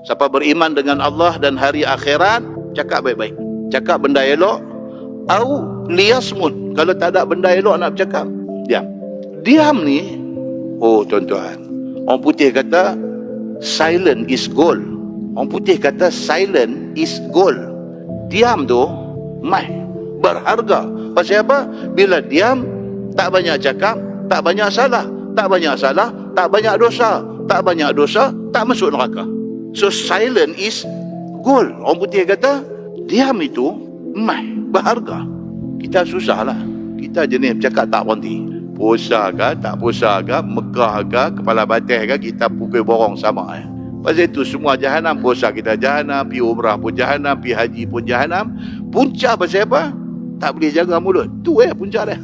Siapa beriman dengan Allah dan hari akhirat, cakap baik-baik. Cakap benda elok. Au liyasmut. Kalau tak ada benda elok nak bercakap, diam. Diam ni, oh tuan-tuan, orang putih kata silent is gold. Orang putih kata silent is gold. Diam tu berharga. Pasal apa? Bila diam, tak banyak cakap, tak banyak salah. Tak banyak salah, tak banyak dosa. Tak banyak dosa, tak masuk neraka. So silent is gold. Orang putih kata diam itu berharga. Kita susahlah. Kita jenis bercakap tak berhenti. Puasa ke, tak puasa ke, Mekah ke, kepala batas ke, kita pukul borong sama. Pasal itu semua jahanam. Puasa kita jahanam, pergi umrah pun jahanam, pergi haji pun jahanam. Punca pasal apa? Tak boleh jaga mulut. Tu punca dia.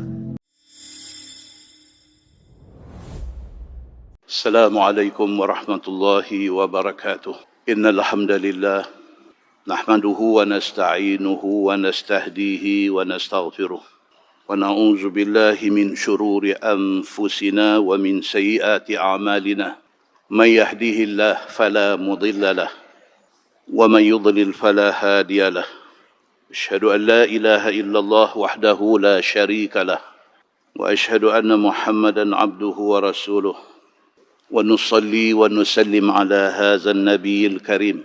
Assalamualaikum warahmatullahi wabarakatuh. Innal hamdalillah nahmaduhu wa nasta'inuhu wa nastahdihi wa nastaghfiruh. Wa na'udzu billahi min shururi anfusina wa min sayyiati a'malina. May yahdihillahu fala mudilla lahu wa may yudlil fala hadiya lahu. Asyhadu an la ilaha illallah wahdahu la syarika lahu wa asyhadu anna Muhammadan abduhu wa rasuluh. Wa nusalli wa nusallim ala hadzal nabiyil karim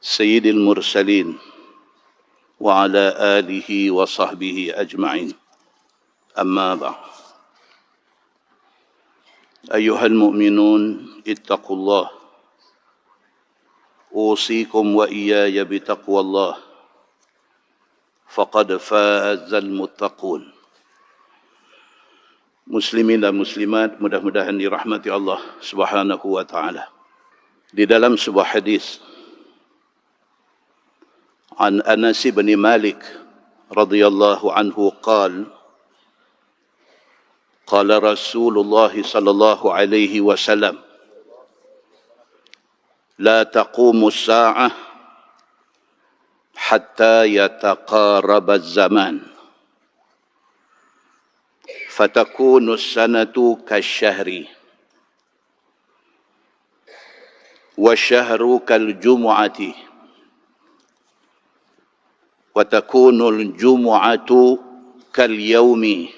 sayyidil mursalin wa ala alihi wa sahbihi ajma'in. Amma ba'd. Ayyuhal mu'minun ittaqullah. Usikum wa iyaya bitaqwallah. Faqad fazal muttaqun. Muslimin dan muslimat, mudah-mudahan dirahmati Allah Subhanahu wa taala. Di dalam sebuah hadis an Anas bin Malik radhiyallahu anhu qala qala Rasulullah sallallahu alaihi wasallam la taqumu as-sa'ah hatta yataqarraba az-zaman fatakunu as-sanatu kasyahri wa syahru kaljumu'ati wa takunu al-jumu'atu kalyawmi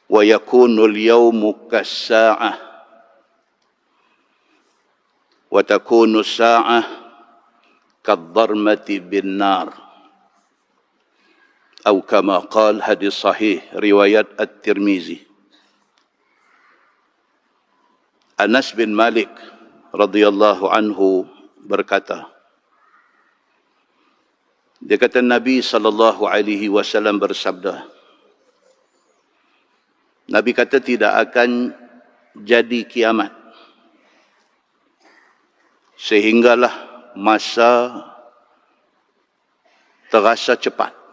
wa yakunu al-yawmu kas-sa'ah wa takunu as-sa'ah kadh-dharmati bin-nar. Atau kama qal, hadis sahih riwayat At-Tirmizi. Anas bin Malik radhiyallahu anhu berkata, dia kata Nabi sallallahu alaihi wasallam bersabda, Nabi kata tidak akan jadi kiamat sehinggalah masa terasa cepat.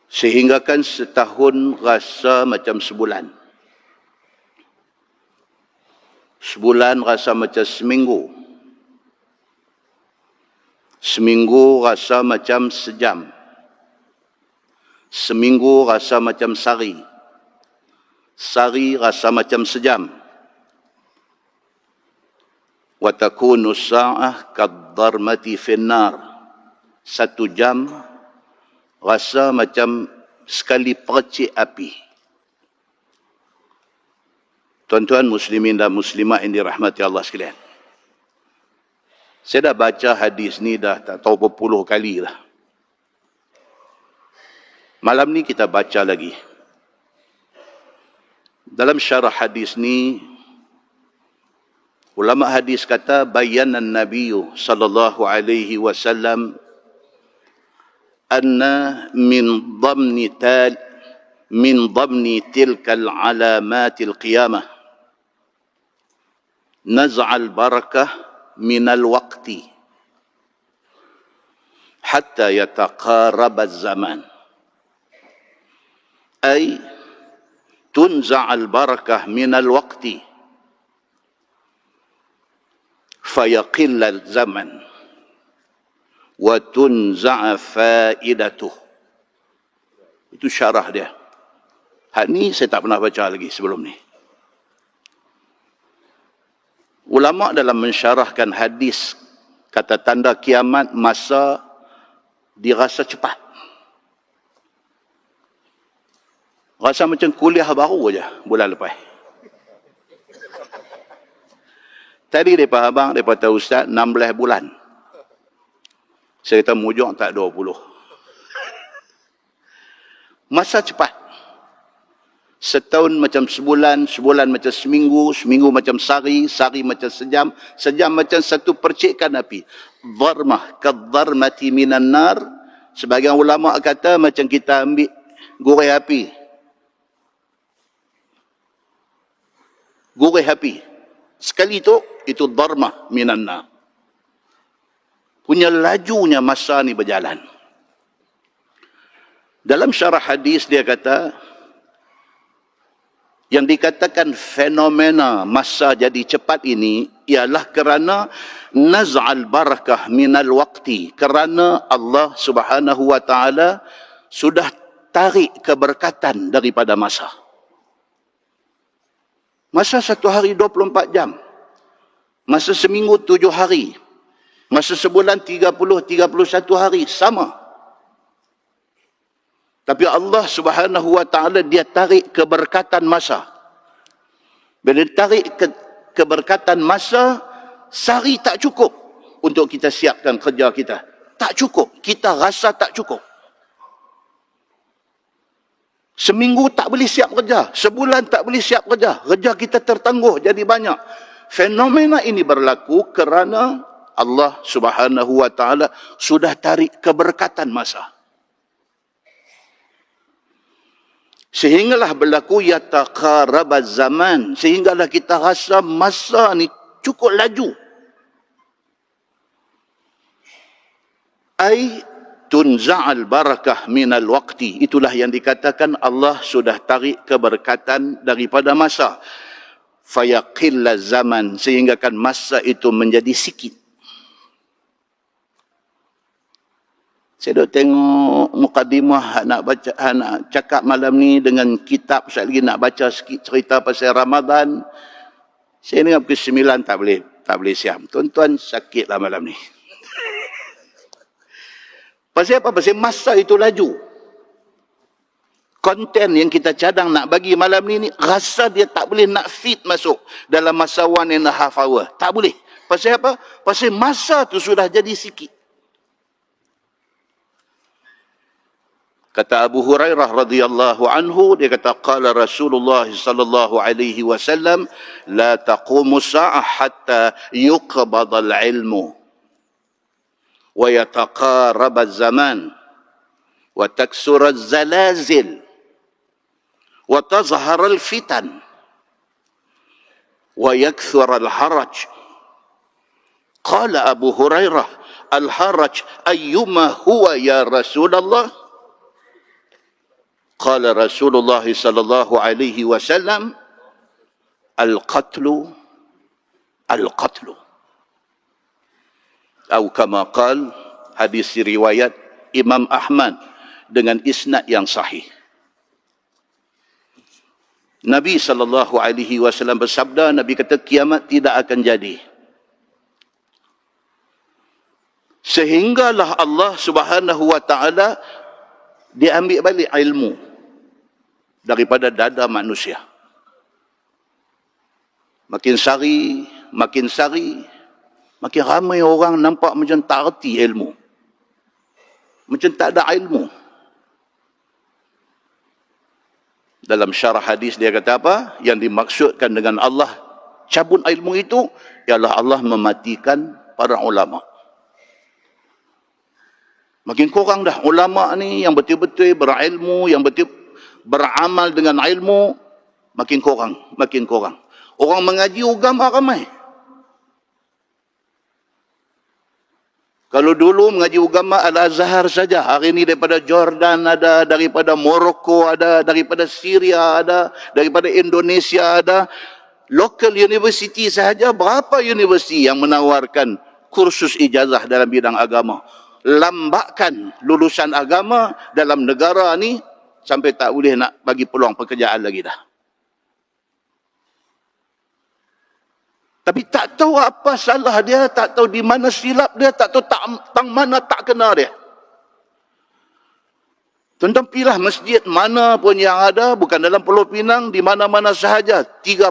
Sehinggakan setahun rasa macam sebulan. Sebulan rasa macam seminggu. Seminggu rasa macam sejam. Seminggu rasa macam sehari. Sehari rasa macam sejam. Wa takunu as-sa'ah kadh-dharmati fin-nar. 1 jam rasa macam sekali percik api. Tuan-tuan muslimin dan muslimat yang dirahmati Allah sekalian. Saya dah baca hadis ni dah tak tahu berpuluh kali lah. Malam ni kita baca lagi. Dalam syarah hadis ni, ulama hadis kata bayanan Nabiyu sallallahu alaihi wasallam anna min dhamni tilkal alamatil qiyamah naz'al barakah minal waqti hatta yataqarraba az-zaman ay tunza'al barakah minal waqti fayaqilla al-zaman wa tunza'a faidatuh. Itu syarah dia. Hak ni saya tak pernah baca lagi sebelum ni. Ulama dalam mensyarahkan hadis kata tanda kiamat masa dirasa cepat. Rasa macam kuliah baru aja bulan lepas. Tadi mereka abang, mereka tahu Ustaz 16 bulan. Saya kata mujur tak 20. Masa cepat. Setahun macam sebulan, sebulan macam seminggu, seminggu macam sehari, sehari macam sejam, sejam macam satu percikan api. Dharmah kadharmati minan nar. Sebagian ulama kata macam kita ambil gurih api. Gurih api. Sekali itu dharmah minan nar. Punya lajunya masa ni berjalan. Dalam syarah hadis dia kata, yang dikatakan fenomena masa jadi cepat ini ialah kerana naz'al barakah minal waqti, kerana Allah Subhanahu wa taala sudah tarik keberkatan daripada masa. Masa satu hari 24 jam. Masa seminggu 7 hari. Masa sebulan 30-31 hari sama. Tapi Allah Subhanahu wa taala dia tarik keberkatan masa. Bila dia tarik keberkatan masa, sehari tak cukup untuk kita siapkan kerja kita. Tak cukup. Kita rasa tak cukup. Seminggu tak boleh siap kerja. Sebulan tak boleh siap kerja. Kerja kita tertangguh jadi banyak. Fenomena ini berlaku kerana Allah Subhanahu wa taala sudah tarik keberkatan masa. Sehinggalah berlaku yataqarabaz zaman, sehinggalah kita rasa masa ni cukup laju. Ai tunza'al barakah minal waqti, itulah yang dikatakan Allah sudah tarik keberkatan daripada masa. Fayaqilla zaman, sehingga kan masa itu menjadi sikit. Saya dah tengok mukadimah nak baca, nak cakap malam ni dengan kitab. Saya lagi nak baca sikit cerita pasal Ramadan. Saya dengar pukul 9 tak boleh siap. Tuan-tuan sakitlah malam ni. Pasal apa? Pasal masa itu laju. Konten yang kita cadang nak bagi malam ni rasa dia tak boleh nak fit masuk dalam masa 1.5 hour. Tak boleh. Pasal apa? Pasal masa tu sudah jadi sikit. Kata Abu Hurairah radhiyallahu anhu, dia kata qala Rasulullah sallallahu alaihi wasallam la taqumu sa'ah hatta yuqbad al-ilmu wa yataqarab az-zaman wa taksur az-zalazil wa tazhar al-fitan wa yakthur al-haraj. Qala Abu Hurairah al-haraj ayyuma huwa ya Rasulullah? Qala Rasulullah sallallahu alaihi wasallam al-qatlu al-qatlu. Atau kama qal, hadis riwayat Imam Ahmad dengan isnad yang sahih. Nabi sallallahu alaihi wasallam bersabda, Nabi kata kiamat tidak akan jadi sehinggalah Allah Subhanahu wa taala dia ambil balik ilmu daripada dada manusia. Makin sari, makin ramai orang nampak macam tak erti ilmu. Macam tak ada ilmu. Dalam syarah hadis dia kata apa? Yang dimaksudkan dengan Allah cabut ilmu itu ialah Allah mematikan para ulama. Makin kurang dah ulama ni yang betul-betul berilmu, yang betul beramal dengan ilmu, makin kurang, makin kurang. Orang mengaji agama ramai. Kalau dulu mengaji agama Al-Azhar saja, hari ini daripada Jordan ada, daripada Morocco ada, daripada Syria ada, daripada Indonesia ada. Local university sahaja, berapa universiti yang menawarkan kursus ijazah dalam bidang agama. Lambakan lulusan agama dalam negara ni sampai tak boleh nak bagi peluang pekerjaan lagi dah. Tapi tak tahu apa salah dia, tak tahu di mana silap dia, tak tahu tang mana tak kena dia. Tuan-tuan pilih masjid mana pun yang ada, bukan dalam Pulau Pinang, di mana-mana sahaja. 30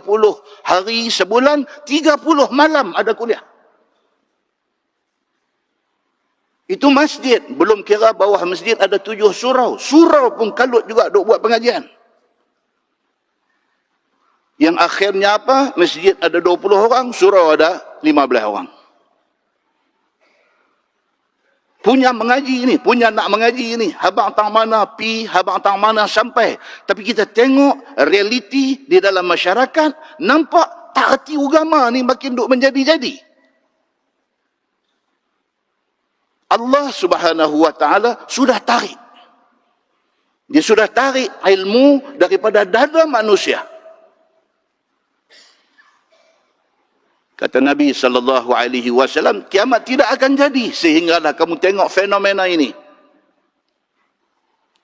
hari sebulan, 30 malam ada kuliah. Itu masjid. Belum kira bawah masjid ada 7 surau. Surau pun kalut juga duk buat pengajian. Yang akhirnya apa? Masjid ada 20 orang, surau ada 15 orang. Punya mengaji ini, punya nak mengaji ini. Habang tang mana pi, habang tang mana sampai. Tapi kita tengok realiti di dalam masyarakat, nampak tak erti agama ni makin duk menjadi-jadi. Allah Subhanahu wa taala sudah tarik. Dia sudah tarik ilmu daripada dada manusia. Kata Nabi SAW, kiamat tidak akan jadi sehinggalah kamu tengok fenomena ini.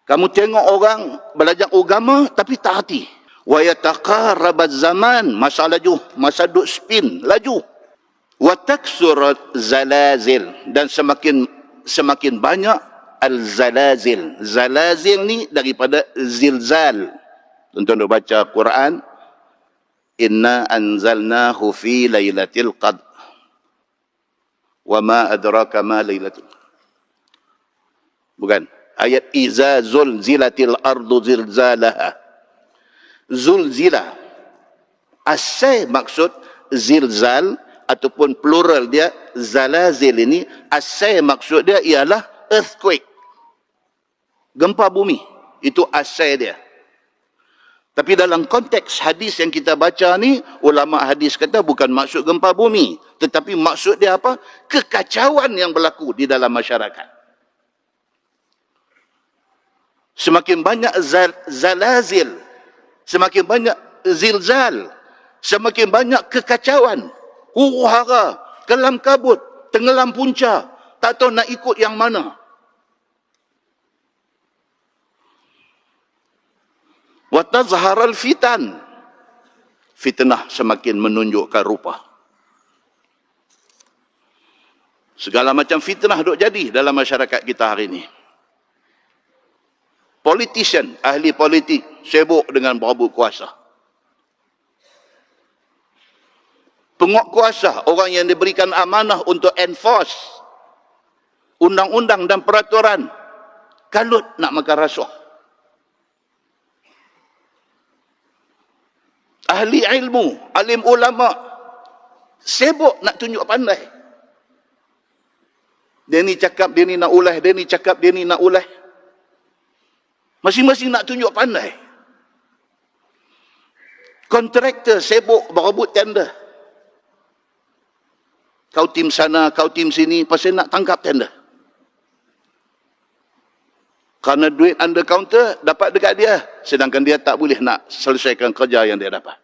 Kamu tengok orang belajar agama tapi tak hati. Wa yataqarrabat zaman, masa laju, masa duk spin, laju. Wa taksurat zalazil, dan semakin banyak al-zalazil. Zalazil ni daripada zilzal. Tuan-tuan baca Quran, inna anzalnahu fi lailatul qadr wa ma adraka ma lailatul, bukan ayat iza zulzilatil ardu zilzalaha. Zulzila asal maksud zilzal ataupun plural dia zalazil ini, asal maksud dia ialah earthquake, gempa bumi. Itu asal dia. Tapi dalam konteks hadis yang kita baca ni, ulama hadis kata bukan maksud gempa bumi, tetapi maksud dia apa? Kekacauan yang berlaku di dalam masyarakat. Semakin banyak zalazil, semakin banyak zilzal, semakin banyak kekacauan, huru-hara, kelam kabut, tenggelam punca, tak tahu nak ikut yang mana. Wa tazharal fitan, fitnah semakin menunjukkan rupa. Segala macam fitnah duk jadi dalam masyarakat kita hari ini. Politician, ahli politik sibuk dengan berebut kuasa. Penguat kuasa, orang yang diberikan amanah untuk enforce undang-undang dan peraturan, kalut nak makan rasuah. Ahli ilmu, alim ulama, sibuk nak tunjuk pandai. Dia ni cakap, dia ni nak ulah, dia ni cakap, dia ni nak ulah. Masing-masing nak tunjuk pandai. Kontraktor sibuk berebut tender. Kau tim sana, kau tim sini, pasal nak tangkap tender. Kerana duit under counter dapat dekat dia, sedangkan dia tak boleh nak selesaikan kerja yang dia dapat.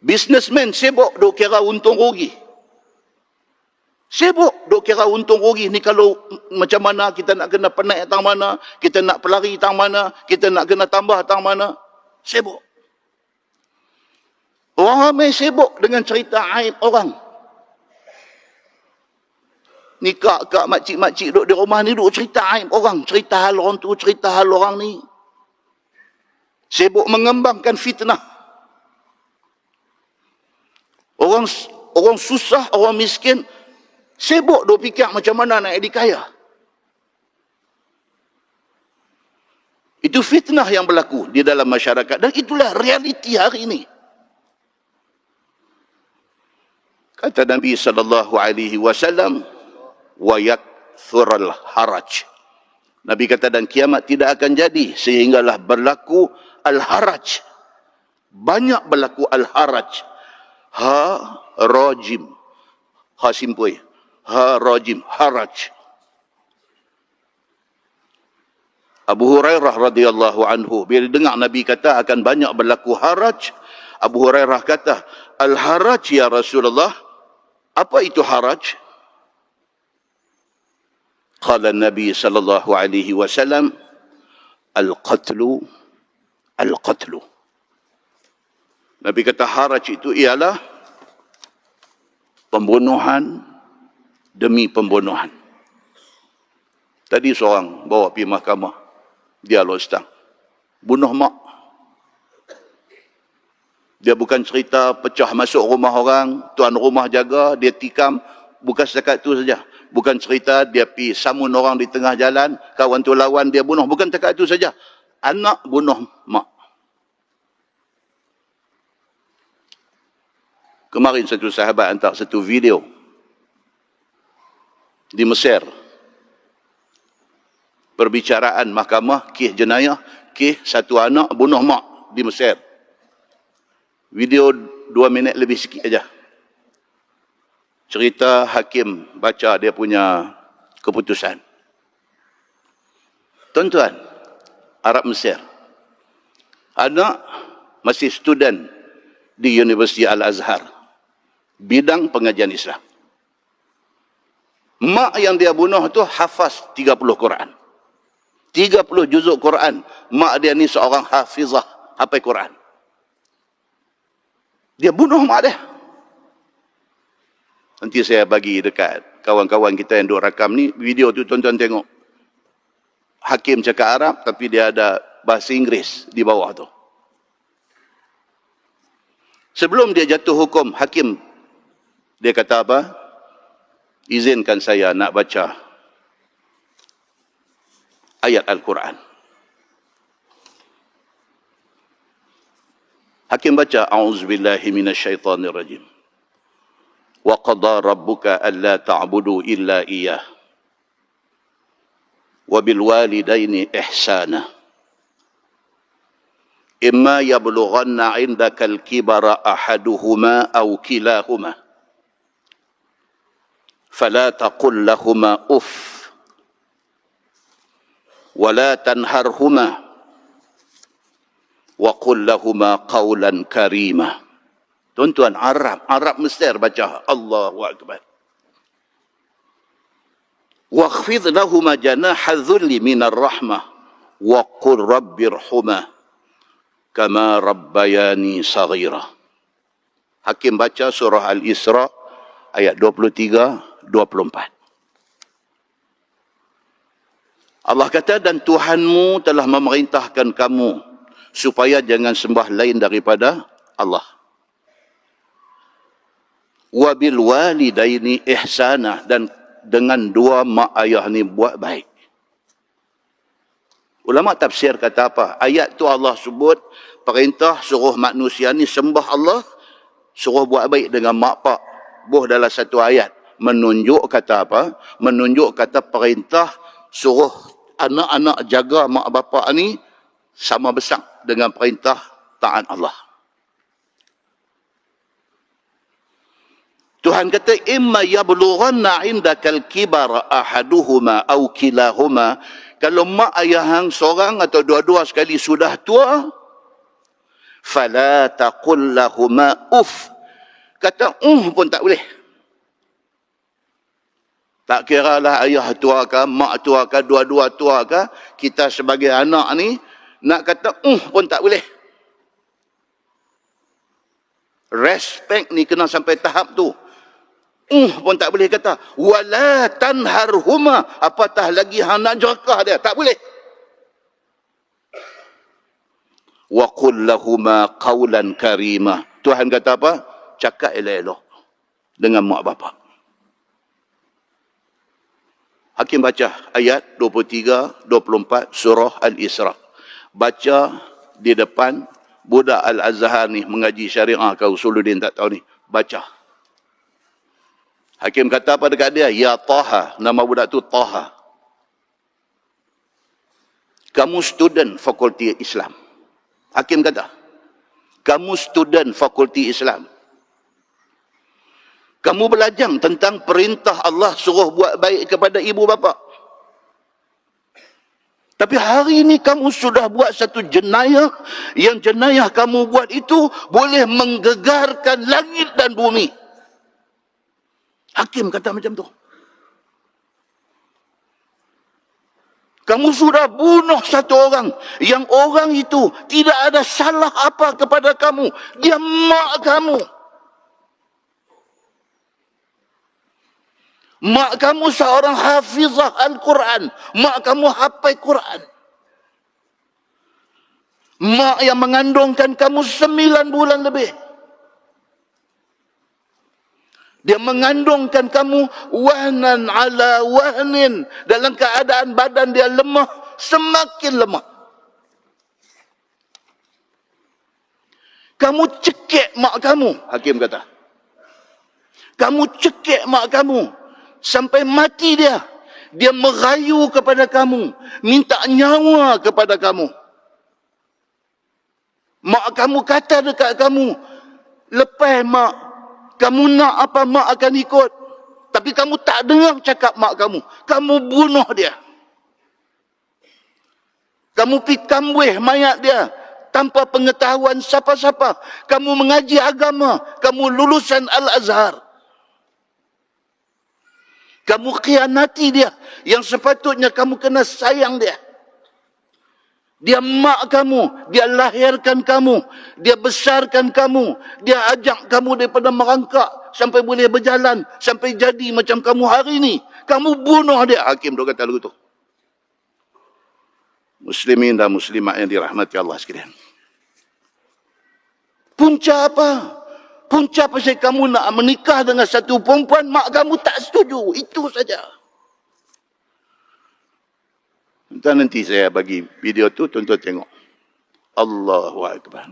Businessman sibuk duk kira untung rugi. Sibuk duk kira untung rugi ni, kalau macam mana kita nak kena penaik tang mana, kita nak pelari tang mana, kita nak kena tambah tang mana. Sibuk. Orang ramai sibuk dengan cerita aib orang. Ni kak makcik-makcik duduk di rumah ni duduk cerita aib orang, cerita hal orang tu, cerita hal orang ni. Sibuk mengembangkan fitnah. Orang susah, orang miskin, sibuk duk fikir macam mana nak jadi kaya. Itu fitnah yang berlaku di dalam masyarakat, dan itulah realiti hari ini. Kata Nabi SAW, wa yakthural haraj. Nabi kata, dan kiamat tidak akan jadi sehinggalah berlaku al-haraj. Banyak berlaku al-haraj. Ha rajim. Ha simpui. Ha rajim, haraj. Abu Hurairah radhiyallahu anhu bila dengar Nabi kata akan banyak berlaku haraj, Abu Hurairah kata, al-haraj ya Rasulullah, apa itu haraj? Qala Nabi sallallahu alaihi wasallam, al-qatlu. Nabi kata haraj itu ialah pembunuhan demi pembunuhan. Tadi seorang bawa pergi mahkamah, dia lostang, bunuh mak. Dia bukan cerita pecah masuk rumah orang, tuan rumah jaga, dia tikam. Bukan setakat itu saja. Bukan cerita dia pergi samun orang di tengah jalan, kawan tu lawan, dia bunuh. Bukan setakat itu saja. Anak bunuh mak. Kemarin satu sahabat hantar satu video di Mesir. Perbicaraan mahkamah, kes jenayah, kes satu anak bunuh mak di Mesir. Video 2 minit lebih sikit aja. Cerita hakim baca dia punya keputusan. Tuan-tuan, Arab Mesir. Anak masih student di Universiti Al-Azhar. Bidang pengajian Islam. Mak yang dia bunuh tu hafaz 30 Quran. 30 juzuk Quran. Mak dia ni seorang hafizah, hafal Quran. Dia bunuh mak dia. Nanti saya bagi dekat kawan-kawan kita yang duk rakam ni, video tu tuan-tuan tengok. Hakim cakap Arab tapi dia ada bahasa Inggeris di bawah tu. Sebelum dia jatuh hukum, hakim dia kata apa? Izinkan saya nak baca ayat Al-Quran. Hakim baca, A'udzubillahi minasyaitanirrajim. Wa qada rabbuka alla ta'budu illa iyyah. Wa bil walidaini ihsana. Imma yablughanna 'indaka al-kibara ahaduhuma aw kilahuma. فلا تقل لهما أف ولا تنهرهما وقل لهما قولا كريما. Tuan-tuan, Arab Mesir baca. Allahu Akbar. وَخْفِضْ لَهُمَا جَنَاحَ الذُّلِّ مِنَ الرَّحْمَةِ وَقُلْ رَبِّ ارْحُمَا كَمَا رَبَّيَانِي صَغِيرًا. Hakim baca surah Al-Isra ayat 23 24. Allah kata, dan Tuhanmu telah memerintahkan kamu supaya jangan sembah lain daripada Allah. Wa bil walidaini ihsana, dan dengan dua mak ayah ni buat baik. Ulama tafsir kata apa? Ayat tu Allah sebut perintah suruh manusia ni sembah Allah, suruh buat baik dengan mak pak. Buh dalam satu ayat. Menunjuk kata apa? Menunjuk kata perintah suruh anak-anak jaga mak bapak ni sama besar dengan perintah taat Allah. Tuhan kata, imma yablughanna 'indakal kibara ahaduhuma aw kilahuma. Kalau mak ayah hang seorang atau dua-dua sekali sudah tua, fala taqul lahuma uff. Kata pun tak boleh. Tak kira lah ayah tua ke, mak tua ke, dua-dua tua ke, kita sebagai anak ni, nak kata pun tak boleh. Respect ni kena sampai tahap tu. Pun tak boleh kata. Wala tanharhuma. Apatah lagi hang nak jerakah dia. Tak boleh. Wa qul lahuma qawlan karimah. Tuhan kata apa? Cakap elok-elok dengan mak bapak. Hakim baca ayat 23, 24 surah Al-Isra. Baca di depan budak Al-Azhar ni mengaji syariah ke Usuluddin tak tahu ni. Baca. Hakim kata apa dekat dia? Ya Taha. Nama budak tu Taha. Kamu student fakulti Islam. Hakim kata. Kamu student fakulti Islam. Kamu belajar tentang perintah Allah suruh buat baik kepada ibu bapa. Tapi hari ini kamu sudah buat satu jenayah. Yang jenayah kamu buat itu boleh menggegarkan langit dan bumi. Hakim kata macam tu. Kamu sudah bunuh satu orang. Yang orang itu tidak ada salah apa kepada kamu. Dia mak kamu. Mak kamu seorang hafizah Al-Quran. Mak kamu hafal Quran. Mak yang mengandungkan kamu 9 bulan lebih. Dia mengandungkan kamu wahnan ala wahnin. Dalam keadaan badan dia lemah, semakin lemah. Kamu cekik mak kamu, hakim kata. Kamu cekik mak kamu sampai mati dia. Dia merayu kepada kamu, minta nyawa kepada kamu. Mak kamu kata dekat kamu, lepas mak, kamu nak apa mak akan ikut. Tapi kamu tak dengar cakap mak kamu. Kamu bunuh dia. Kamu pergi kambuih mayat dia tanpa pengetahuan siapa-siapa. Kamu mengaji agama. Kamu lulusan Al-Azhar. Kamu khianati dia. Yang sepatutnya kamu kena sayang dia. Dia mak kamu, dia lahirkan kamu, dia besarkan kamu, dia ajak kamu daripada merangkak sampai boleh berjalan, sampai jadi macam kamu hari ini. Kamu bunuh dia. Hakim dia kata lagu tu. Muslimin dan muslimat yang dirahmati Allah sekalian. Punca apa? Punca pasal kamu nak menikah dengan satu perempuan, mak kamu tak setuju. Itu saja. Dan nanti saya bagi video tu, tuan-tuan tengok. Allahu Akbar.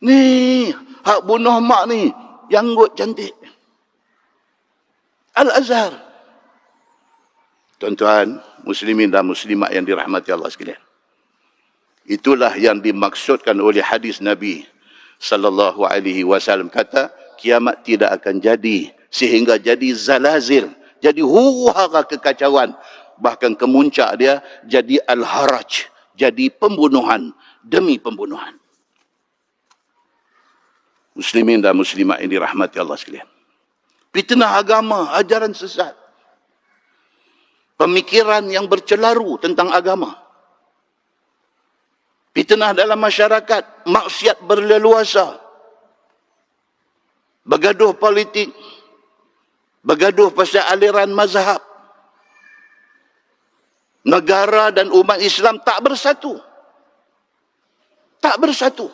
Ni, hak bunuh mak ni, janggut cantik. Al-Azhar. Tuan-tuan, muslimin dan muslimat yang dirahmati Allah sekalian. Itulah yang dimaksudkan oleh hadis Nabi sallallahu alaihi wasallam, kata kiamat tidak akan jadi sehingga jadi zalazil, jadi huru-hara kekacauan. Bahkan kemuncak dia jadi al-haraj, jadi pembunuhan demi pembunuhan. Muslimin dan muslimat yang dirahmati Allah sekalian. Fitnah agama, ajaran sesat. Pemikiran yang bercelaru tentang agama. Fitnah dalam masyarakat, maksiat berleluasa. Bergaduh politik, bergaduh pasal aliran mazhab. Negara dan umat Islam tak bersatu. Tak bersatu.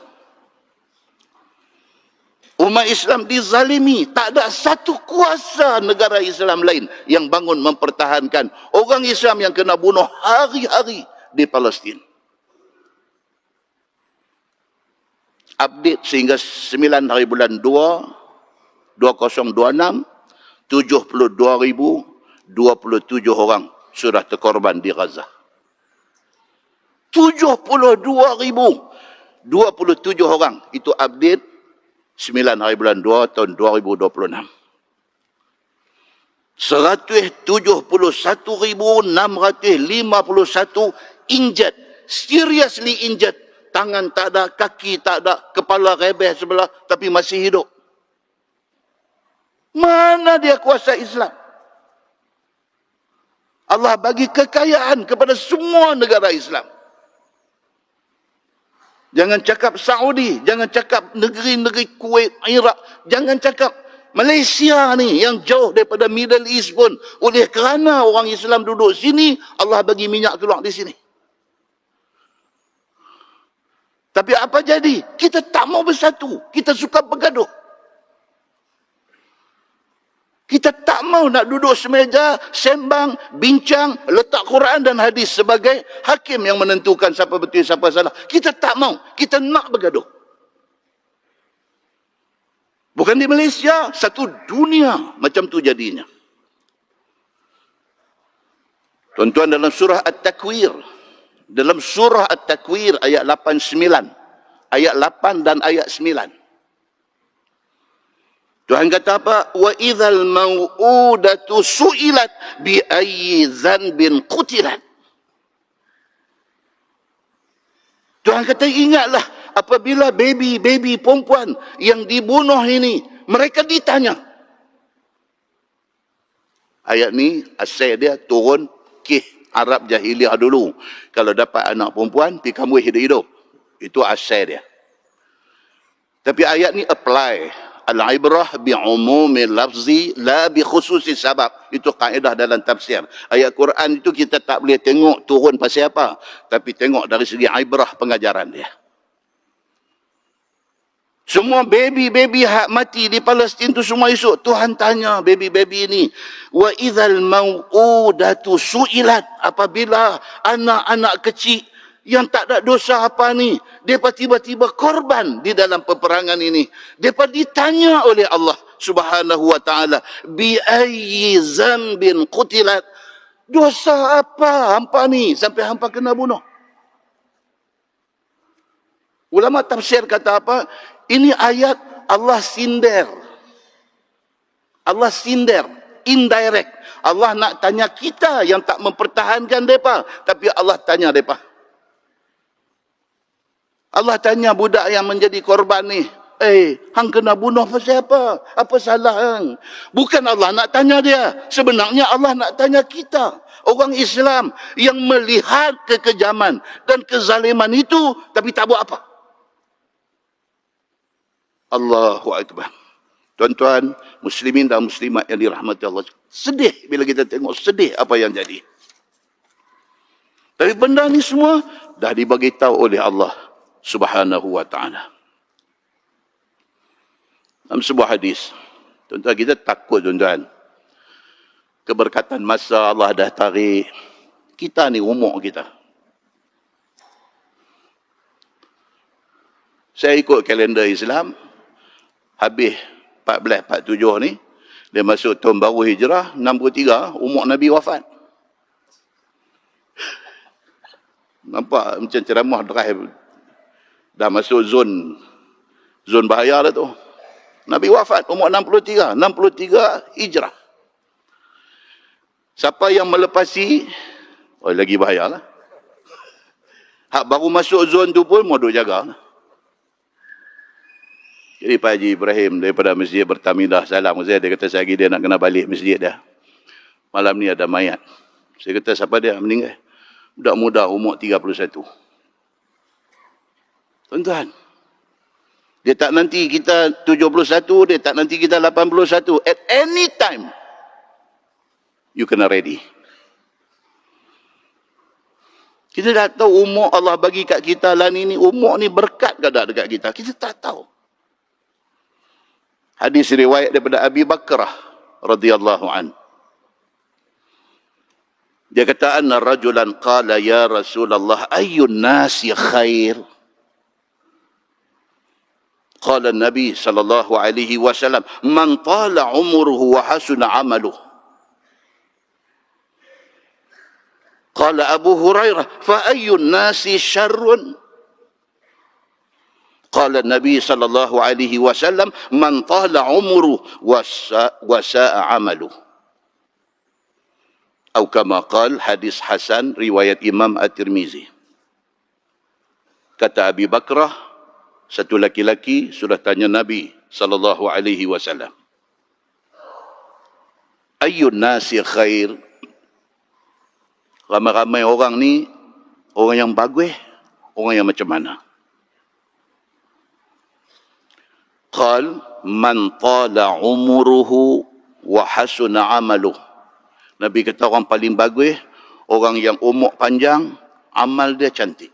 Umat Islam dizalimi. Tak ada satu kuasa negara Islam lain yang bangun mempertahankan orang Islam yang kena bunuh hari-hari di Palestin. Update sehingga 9 hari bulan 2, 2026, 72,027 orang sudah terkorban di Gaza. 72,027 orang. Itu update 9 hari bulan 2 tahun 2026. 171,651 injured. Seriously injured. Tangan tak ada, kaki tak ada, kepala rebeh sebelah, tapi masih hidup. Mana dia kuasa Islam? Allah bagi kekayaan kepada semua negara Islam. Jangan cakap Saudi, jangan cakap negeri-negeri Kuwait, Iraq, jangan cakap Malaysia ni yang jauh daripada Middle East pun. Oleh kerana orang Islam duduk sini, Allah bagi minyak keluar di sini. Tapi apa jadi? Kita tak mau bersatu. Kita suka bergaduh. Kita tak mau nak duduk semeja, sembang, bincang, letak Quran dan hadis sebagai hakim yang menentukan siapa betul, siapa salah. Kita tak mau. Kita nak bergaduh. Bukan di Malaysia, satu dunia macam tu jadinya. Tuan-tuan, dalam surah At-Takwir, dalam surah At-Takwir ayat 8-9, ayat 8 dan ayat 9, Tuhan kata apa? Wa idzal mau'udatu su'ilat bi ayyi dzanbin qutilat. Tuhan kata, ingatlah apabila baby perempuan yang dibunuh ini, mereka ditanya. Ayat ni asal dia turun Arab jahiliah dulu, kalau dapat anak perempuan, pergi kambing hidup-hidup. Itu asal dia. Tapi ayat ni apply. Al-ibrah bi'umumi lafzi la bi khususi sabab. Itu kaedah dalam tafsir. Ayat Quran itu kita tak boleh tengok turun pasal apa. Tapi tengok dari segi ibrah pengajaran dia. Semua baby-baby hak mati di Palestin tu semua esok Tuhan tanya baby-baby ini. Wa idzal mau'udatu su'ilat. Apabila anak-anak kecil yang tak ada dosa apa ni, mereka tiba-tiba korban di dalam peperangan ini. Mereka ditanya oleh Allah Subhanahu wa taala, bi ayyi zambin qutilat. Dosa apa hampa ni sampai hampa kena bunuh? Ulama tafsir kata apa? Ini ayat Allah sindir. Allah sindir, indirect. Allah nak tanya kita yang tak mempertahankan mereka, tapi Allah tanya mereka. Allah tanya budak yang menjadi korban ni, hang kena bunuh pasal apa? Apa salah hang? Bukan Allah nak tanya dia. Sebenarnya Allah nak tanya kita. Orang Islam yang melihat kekejaman dan kezaliman itu, tapi tak buat apa. Allahu Akbar. Tuan-tuan, muslimin dan muslimat yang dirahmati Allah. Sedih bila kita tengok, sedih apa yang jadi. Tapi benda ni semua dah dibagi tahu oleh Allah Subhanahu wa ta'ala. Dalam sebuah hadis, tuan-tuan, kita takut, tuan-tuan, keberkatan masa Allah dah tarik kita ni, umur kita. Saya ikut kalender Islam, habis 1447 ni, dia masuk tahun baru hijrah 63, umur Nabi wafat. Nampak macam ceramah drive. Dah masuk zon bahaya dah tu. Nabi wafat umur 63 hijrah. Siapa yang melepasi, lagi bahaya lah. Hak baru masuk zon tu pun mau duk jaga. Jadi Pak Haji Ibrahim daripada Masjid Bertamidah salam saya, dia kata saya dia nak kena balik masjid dia. Malam ni ada mayat. Saya kata siapa dia meninggal? Budak muda umur 31. Tuan-tuan, dia tak nanti kita 71, dia tak nanti kita 81. At any time, you kena ready. Kita dah tahu umur Allah bagi kat kita lah ni umur ni berkat ke tak dekat kita? Kita tak tahu. Hadis riwayat daripada Abi Bakrah radhiyallahu an. Dia kata, anna rajulan qala ya Rasulullah ayyun nasi khair? Qala Nabi sallallahu alaihi wasallam, man tala umruhu wa hasuna amaluhu. Qala Abu Hurairah, fa ayyun nasi syarrun? Qala Nabi sallallahu alaihi wasallam, man tala umruhu wa sa'a amaluhu. Atau kama qala, hadis hasan riwayat Imam At-Tirmizi. Kata Abi Bakrah, satu laki-laki sudah tanya Nabi sallallahu alaihi wasallam, ayyun nasi khair? Ramai-ramai orang ni, orang yang bagus, orang yang macam mana? Qal man tala umuruhu wa hasuna amaluh. Nabi kata orang paling bagus, orang yang umur panjang, amal dia cantik.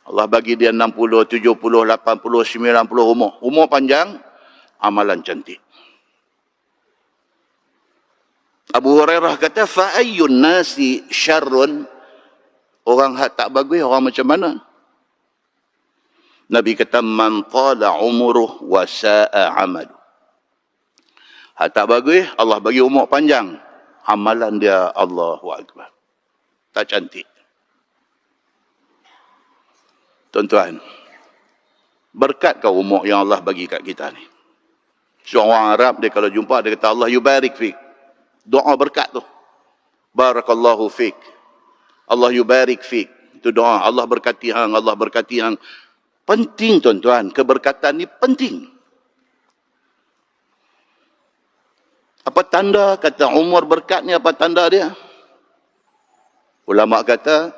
Allah bagi dia 60, 70, 80, 90 umur. Umur panjang, amalan cantik. Abu Hurairah kata, fa ayyun nasi syarrun? Orang hak tak bagus, orang macam mana? Nabi kata, man tala umuruh wa sa'a amal. Hak tak bagus, Allah bagi umur panjang, amalan dia Allahu Akbar, tak cantik. Tuan-tuan, berkat kau umur yang Allah bagi kat kita ni. Seorang Arab, dia kalau jumpa, dia kata, Allah yubarik fik. Doa berkat tu. Barakallahu fik. Allah yubarik fik. Itu doa. Allah berkati hang, Allah berkati hang. Penting, tuan-tuan. Keberkatan ni penting. Apa tanda, kata umur berkat ni, apa tanda dia? Ulama kata,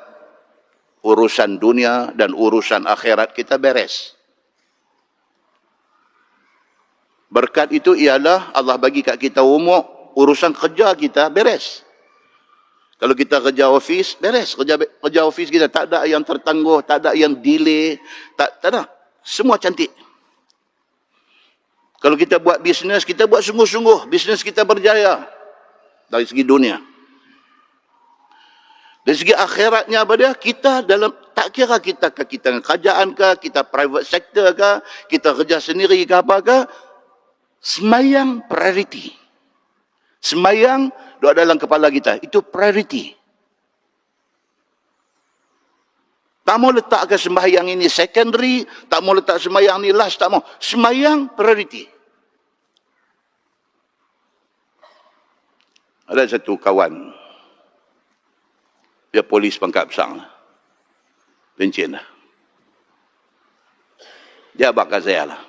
urusan dunia dan urusan akhirat kita beres. Berkat itu ialah Allah bagi kat kita umur, urusan kerja kita beres. Kalau kita kerja office, beres. Kerja office kita tak ada yang tertangguh, tak ada yang delay, tak ada. Semua cantik. Kalau kita buat bisnes, kita buat sungguh-sungguh. Bisnes kita berjaya. Dari segi dunia. Dari segi akhiratnya apa dia? Kita dalam, tak kira kita dengan kerajaan ke, kita private sector ke, kita kerja sendiri ke apa ke, semayang priority. Semayang doa dalam kepala kita. Itu priority. Tak mau letakkan sembahyang ini secondary, tak mau letak sembahyang ini last, tak mau. Sembahyang priority. Ada satu kawan, dia polis pangkat besar lah. Pencen lah. Dia abang kat saya lah.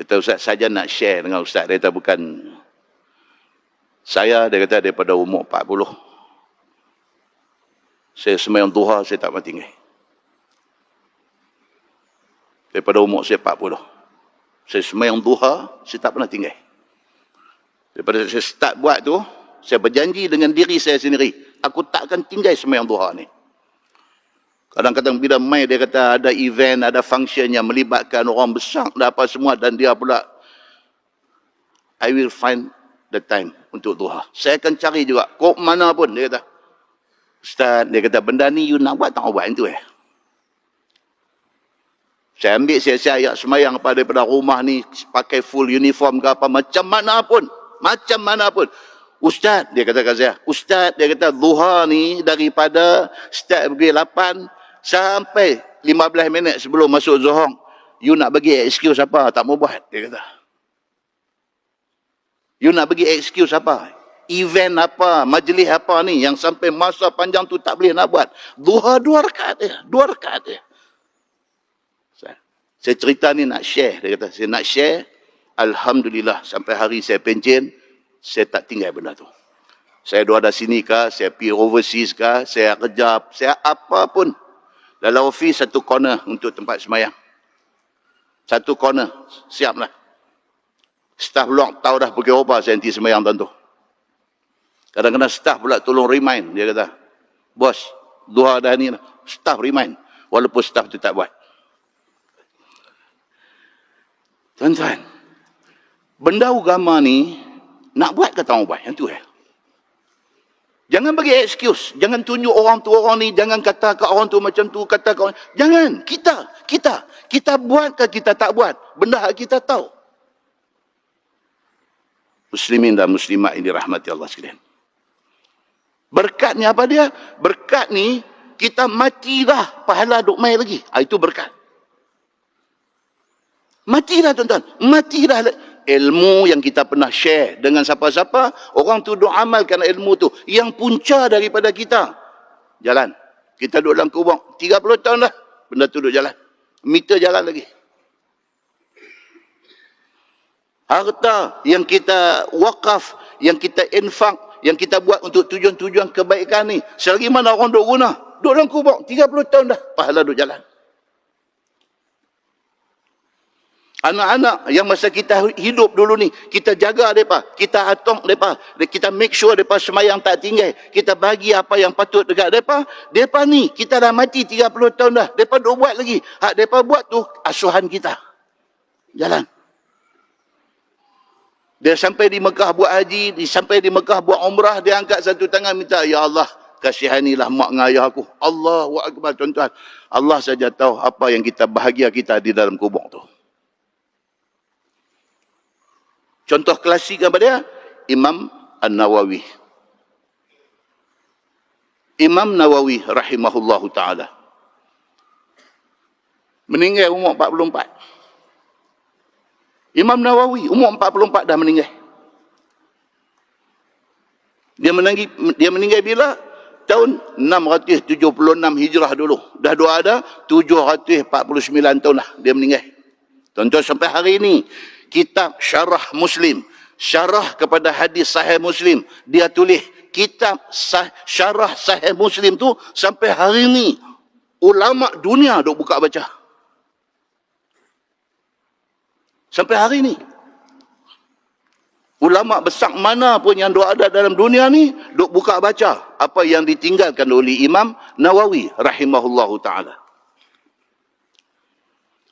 Dia kata, Ustaz, saja nak share dengan Ustaz. Dia kata, bukan saya, dia kata, daripada umur 40. Saya sembahyang duha, saya tak pernah tinggal. Daripada umur saya 40. Saya sembahyang duha, saya tak pernah tinggal. Daripada saya start buat tu, saya berjanji dengan diri saya sendiri, aku takkan tinggal sembahyang duha ni. Kadang-kadang bila mai dia kata ada event, ada function yang melibatkan orang besar dan apa semua, dan dia pula, I will find the time untuk duha. Saya akan cari juga, kok mana pun, dia kata. Ustaz, dia kata, benda ni you nak buat tak buat itu Saya ambil siap-siap ayat semayang daripada rumah ni, pakai full uniform ke apa, macam mana pun. Ustaz, dia kata kat saya, Ustaz, dia kata, duha ni daripada start pukul 8 sampai 15 minit sebelum masuk zuhur, you nak bagi excuse apa, tak mau buat, dia kata. You nak bagi excuse apa? Event apa, majlis apa ni yang sampai masa panjang tu tak boleh nak buat. Duha 2 rakaat dia. Saya cerita ni nak share, dia kata, saya nak share. Alhamdulillah, sampai hari saya pencen, saya tak tinggal benda tu. Saya dua ada sini ke, saya pergi overseas ke, saya kerja, saya apa pun. Dalam office, satu corner untuk tempat semayang. Satu corner, siap lah. Staff luar tahu dah pukul berapa saya nanti semayang tuan tu. Kadang-kadang staff pula tolong remind. Dia kata, bos, duha dah ni. Staff remind. Walaupun staff tu tak buat. Tuan-tuan, benda agama ni, nak buat ke tak mau buat? Yang tu Jangan bagi excuse. Jangan tunjuk orang tu orang ni. Jangan kata ke orang tu macam tu. Kata ke orang. Jangan. Kita buat ke kita tak buat? Benda kita tahu. Muslimin dan muslimat ini rahmati Allah sekalian. Berkat ni apa dia? Berkat ni, kita matilah pahala duk mai lagi. Itu berkat. Matilah tuan-tuan. Matilah ilmu yang kita pernah share dengan siapa-siapa. Orang tu duk amalkan ilmu tu. Yang punca daripada kita. Jalan. Kita duduk dalam kubur. 30 tahun dah. Benda tu duduk jalan. Meter jalan lagi. Harta yang kita wakaf, yang kita infak, yang kita buat untuk tujuan-tujuan kebaikan ni. Selagi mana orang duk guna. Duduk dalam kubur. 30 tahun dah. Pahala duduk jalan. Anak-anak yang masa kita hidup dulu ni, kita jaga mereka, kita atok mereka, kita make sure mereka semayang tak tinggal, kita bagi apa yang patut dekat mereka. Mereka ni, kita dah mati 30 tahun dah, mereka duk buat lagi. Hak mereka buat tu, asuhan kita. Jalan. Dia sampai di Mekah buat haji, sampai di Mekah buat umrah, dia angkat satu tangan minta, Ya Allah, kasihanilah mak dengan ayah aku. Allahu Akbar, tuan-tuan. Allah saja tahu apa yang kita bahagia kita di dalam kubur tu. Contoh klasik apa dia? Imam An-Nawawi. Imam Nawawi rahimahullahu ta'ala. Meninggal umur 44. Imam Nawawi umur 44 dah meninggal. Dia meninggal bila? Tahun 676 Hijrah dulu. Dah ada 749 tahun dah dia meninggal. Tuan-tuan, sampai hari ini kitab Syarah Muslim, syarah kepada hadis Sahih Muslim, dia tulis kitab syarah Sahih Muslim tu sampai hari ni ulama dunia duk buka baca. Sampai hari ni. Ulama besar mana pun yang duk ada dalam dunia ni duk buka baca apa yang ditinggalkan oleh Imam Nawawi rahimahullahu taala.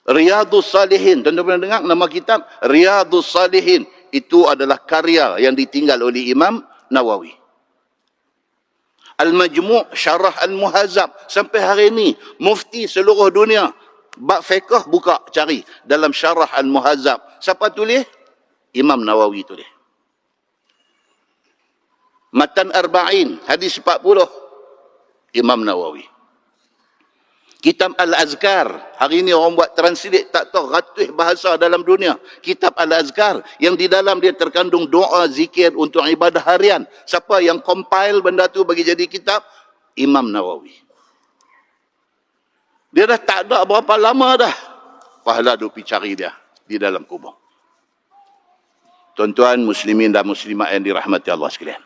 Riyadhus Salihin, tuan-tuan pernah dengar nama kitab Riyadhus Salihin? Itu adalah karya yang ditinggal oleh Imam Nawawi. Al-Majmu' Syarah Al-Muhazab, sampai hari ini mufti seluruh dunia bab fiqh buka cari dalam Syarah Al-Muhazab. Siapa tulis? Imam Nawawi tulis. Matan Arba'in, hadis 40, Imam Nawawi. Kitab Al-Azkar, hari ini orang buat translate tak tahu ratus bahasa dalam dunia. Kitab Al-Azkar yang di dalam dia terkandung doa zikir untuk ibadah harian. Siapa yang compile benda tu bagi jadi kitab? Imam Nawawi. Dia dah tak ada berapa lama dah. Pahala duk pergi cari dia di dalam kubur. Tuan-tuan muslimin dan muslimat yang dirahmati Allah sekalian.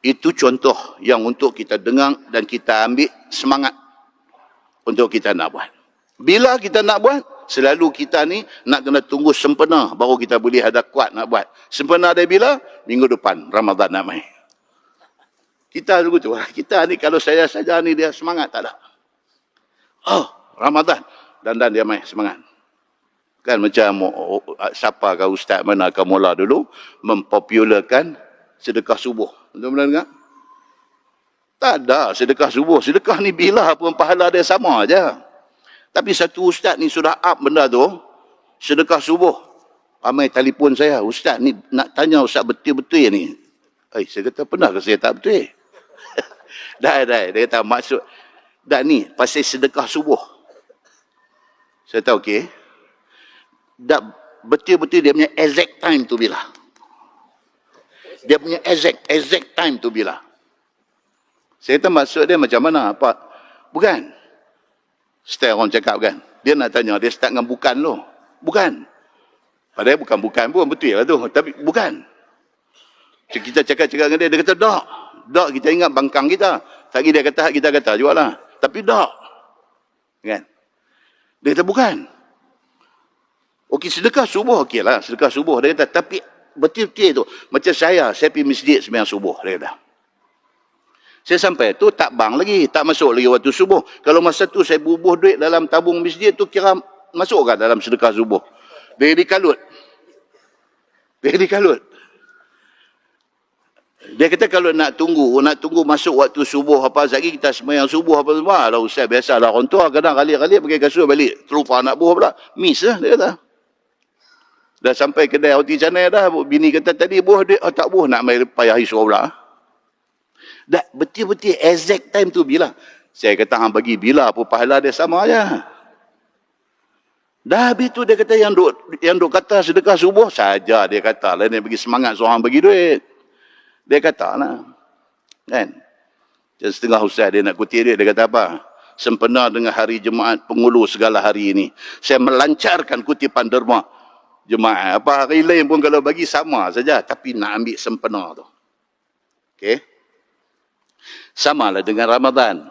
Itu contoh yang untuk kita dengar dan kita ambil semangat untuk kita nak buat. Bila kita nak buat, selalu kita ni nak kena tunggu sempena baru kita boleh ada kuat nak buat. Sempena dia bila? Minggu depan Ramadan nak main. Kita dulu tu, kita ni kalau saya saja ni dia semangat tak ada. Oh, Ramadan dan dia main semangat. Kan macam siapa kau ustaz mana kau mula dulu mempopularkan sedekah subuh. Betul-betul dengar? Tak ada sedekah subuh. Sedekah ni bila pun pahala dia sama aja. Tapi satu ustaz ni sudah up benda tu, sedekah subuh. Ramai telefon saya, ustaz ni nak tanya ustaz betul-betul ni. Saya kata pernah ke saya tak betul? Dah. Dia kata maksud, dah ni pasal sedekah subuh. Saya tahu okey. Dah betul-betul dia punya exact time tu bila. Dia punya exact time tu bila. Saya kata maksud dia macam mana? Apa? Bukan. Setelah orang cakap kan. Dia nak tanya, dia start dengan bukan lo. Bukan. Padahal bukan pun, betul lah tu. Tapi bukan. Kita cakap dengan dia kata tak. Tak, kita ingat bangkang kita. Tadi dia kata, kita kata juga lah. Tapi tak. Kan? Dia kata bukan. Okey, sedekah subuh, okey lah. Sedekah subuh. Dia kata, tapi betul-betul tu. Macam saya pergi masjid sembahyang subuh. Dia kata. Saya sampai tu tak bang lagi, tak masuk lagi waktu subuh. Kalau masa tu saya bubuh duit dalam tabung masjid tu kira masuk kan dalam sedekah subuh. Dia dikalut. Dia kata kalau nak tunggu masuk waktu subuh apa lagi kita sembahyang subuh apa semua. Lah ustaz biasalah orang tua kadang kali-kali pakai kasut balik terlupa nak buah pula. Miss lah dia kata. Dah sampai kedai roti canai dah, bini kata tadi buah dia tak buah nak mai payah suruh pula. Dah betul-betul exact time tu bila. Saya kata hang bagi bila apa pahala dia sama aja. Dah habis tu dia kata yang duk kata sedekah subuh saja dia kata. Lain dia bagi semangat seorang bagi duit. Dia kata lah. Kan? Jadi setengah ustaz dia nak kutip dia kata apa? Sempena dengan hari Jumaat pengulu segala hari ini. Saya melancarkan kutipan derma Jumaat. Apa hari lain pun kalau bagi sama saja. Tapi nak ambil sempena tu. Okey? Sama lah dengan Ramadan.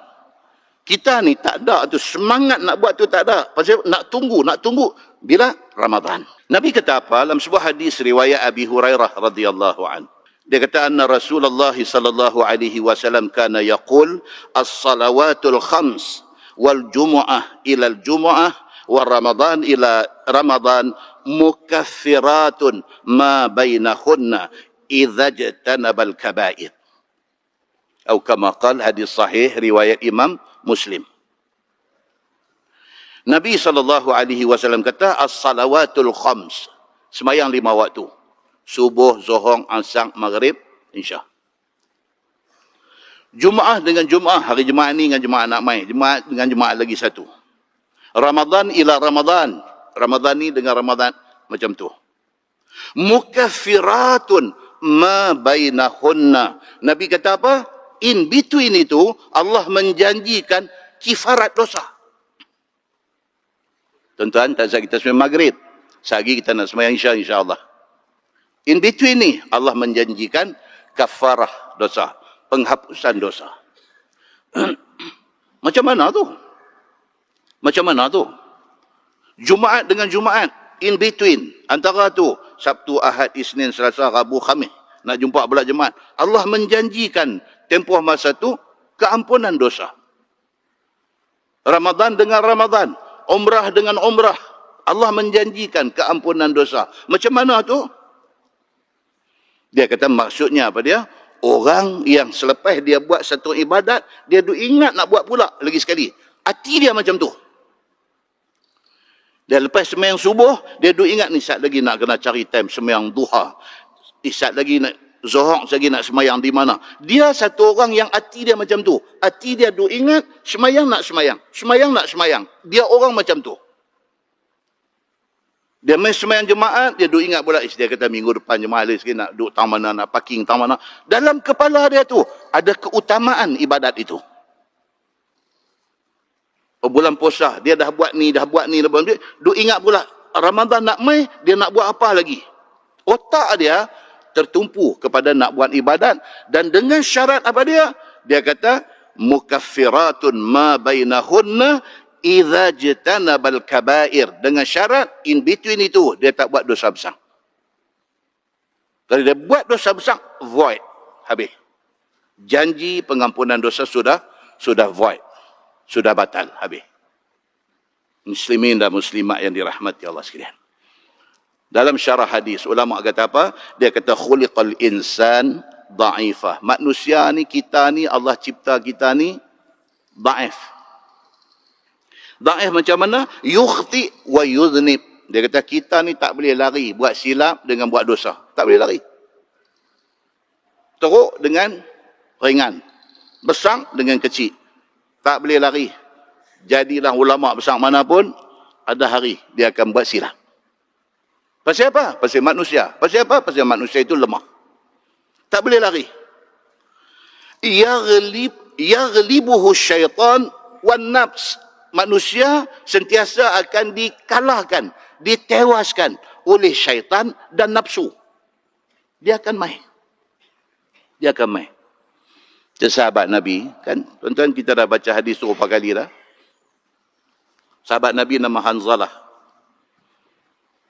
Kita ni tak ada tu. Semangat nak buat tu tak ada. Pasal nak tunggu. Bila? Ramadan. Nabi kata apa? Dalam sebuah hadis riwayat Abi Hurairah radhiyallahu an. Dia kata anna Rasulullah sallallahu alaihi wasallam kana yaqul as-salawatul khams wal jumu'ah ila al-jumu'ah wa Ramadan ila Ramadan mukaffiratun ma bainahunna idza jtanabal kaba'ir. Atau kama qal hadis sahih riwayat Imam Muslim. Nabi SAW kata as-salawatul khams. Sembahyang 5 waktu. Subuh, zuhur, asar, maghrib, isya. Jumaah dengan Jumaah. Hari Jumaat ni dengan Jumaat nak mai. Jumaat dengan Jumaat lagi satu. Ramadan ila Ramadan. Ramadan ni dengan Ramadan macam tu. Mukaffiratun ma bainahunna. Nabi kata apa? In between itu, Allah menjanjikan kifarat dosa. Tuan-tuan, tak usah kita sembahyang maghrib. Sehari kita nak sembahyang isya, insyaAllah. In between ni, Allah menjanjikan kafarah dosa, penghapusan dosa. Macam mana tu? Macam mana tu? Jumaat dengan Jumaat, in between, antara tu Sabtu, Ahad, Isnin, Selasa, Rabu, Khamis, nak jumpa pula jemaat. Allah menjanjikan tempoh masa tu keampunan dosa. Ramadan dengan Ramadan, umrah dengan umrah, Allah menjanjikan keampunan dosa. Macam mana tu? Dia kata maksudnya apa dia? Orang yang selepas dia buat satu ibadat, dia duk ingat nak buat pula lagi sekali. Hati dia macam tu. Dia lepas sembahyang subuh, dia duk ingat ni saat lagi nak kena cari time sembahyang duha. Saat lagi nak Zuhur lagi nak semayang di mana. Dia satu orang yang hati dia macam tu. Hati dia duk ingat, semayang nak semayang. Semayang nak semayang. Dia orang macam tu. Dia main semayang jemaat, dia duk ingat pula. Dia kata minggu depan jemaat lagi nak duduk tang mana, nak parking tang mana. Dalam kepala dia tu, ada keutamaan ibadat itu. Bulan puasa, dia dah buat ni, dah buat ni. Duk ingat pula, Ramadan nak main, dia nak buat apa lagi. Otak dia tertumpu kepada nak buat ibadat, dan dengan syarat apa dia? Dia kata mukaffiratun ma bainahunna idza jitanabal kabair. Dengan syarat in between itu dia tak buat dosa besar. Kalau dia buat dosa besar, void, habis. Janji pengampunan dosa sudah void, sudah batal, habis. Muslimin dan muslimat yang dirahmati Allah sekalian. Dalam syarah hadis, ulama kata apa? Dia kata khuliqal insan da'ifah. Manusia ni, kita ni, Allah cipta kita ni da'if. Da'if macam mana? Yukhti wa yudhnib. Dia kata kita ni tak boleh lari buat silap dengan buat dosa. Tak boleh lari. Teruk dengan ringan. Besar dengan kecil. Tak boleh lari. Jadilah ulama besar mana pun, ada hari dia akan buat silap. Pasal apa? Pasal manusia. Pasal apa? Pasal manusia itu lemah. Tak boleh lari. Yaghlibuhu syaitan wan nafs. Manusia sentiasa akan dikalahkan, ditewaskan oleh syaitan dan nafsu. Dia akan main. Dia akan main. Sahabat Nabi, kan? Tuan-tuan, kita dah baca hadis tu berapa kali dah. Sahabat Nabi nama Hanzalah.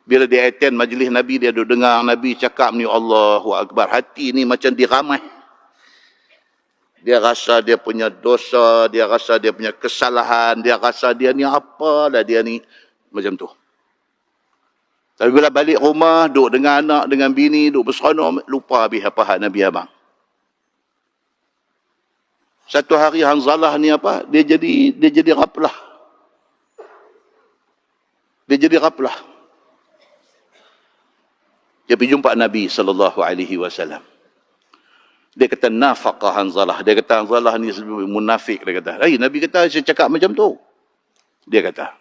Bila dia attend majlis Nabi, dia duduk dengar Nabi cakap ni, Allahu Akbar. Hati ni macam diramai. Dia rasa dia punya dosa, dia rasa dia punya kesalahan, dia rasa dia ni apalah dia ni. Macam tu. Tapi bila balik rumah, duduk dengan anak, dengan bini, duduk berseronok, lupa habis apa hak Nabi abang. Satu hari Hanzalah ni apa? Dia jadi raflah. Dia jadi raflah. Dia pergi jumpa Nabi SAW. Dia kata, nafaqah Hanzalah. Dia kata, Hanzalah ni munafik. Dia kata, Nabi kata, saya cakap macam tu. Dia kata,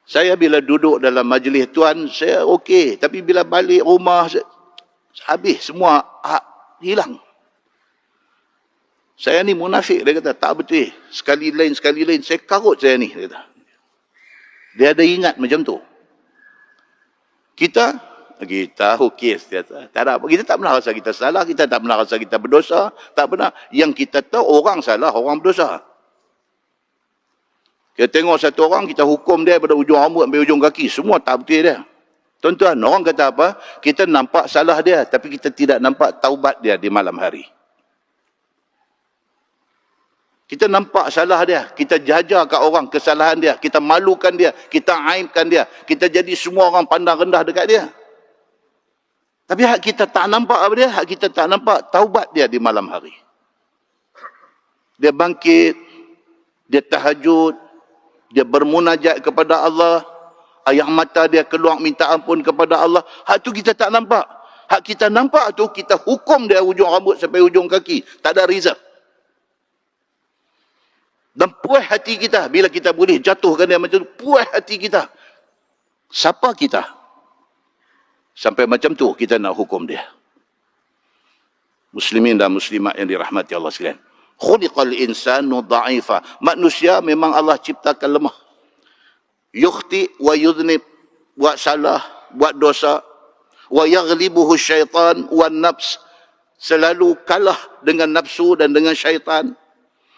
saya bila duduk dalam majlis tuan, saya okey. Tapi bila balik rumah, habis semua hilang. Saya ni munafik. Dia kata, tak betul. Sekali lain, saya karut saya ni. Dia kata. Dia ada ingat macam tu. Kita okey setiap. Tak ada apa. Kita tak pernah rasa kita salah, kita tak pernah rasa kita berdosa, tak pernah. Yang kita tahu orang salah, orang berdosa. Kita tengok satu orang, kita hukum dia pada ujung rambut sampai ujung kaki, semua tak betul dia. Tuan-tuan, orang kata apa? Kita nampak salah dia, tapi kita tidak nampak taubat dia di malam hari. Kita nampak salah dia, kita jajar kat orang kesalahan dia, kita malukan dia, kita aibkan dia, kita jadi semua orang pandang rendah dekat dia. Tapi hak kita tak nampak apa dia? Hak kita tak nampak taubat dia di malam hari. Dia bangkit, dia tahajud, dia bermunajat kepada Allah, air mata dia keluar minta ampun kepada Allah. Hak tu kita tak nampak. Hak kita nampak tu, kita hukum dia ujung rambut sampai ujung kaki. Tak ada reserve. Dan puas hati kita bila kita boleh jatuhkan dia macam tu. Puas hati kita. Siapa kita? Sampai macam tu kita nak hukum dia. Muslimin dan muslimat yang dirahmati Allah sekalian. Khuliqal insanu dha'ifa. Manusia memang Allah ciptakan lemah. Yukhti wa yudhnib. Buat salah, buat dosa. Wa yaghlibuhu syaitan wan nafs. Selalu kalah dengan nafsu dan dengan syaitan.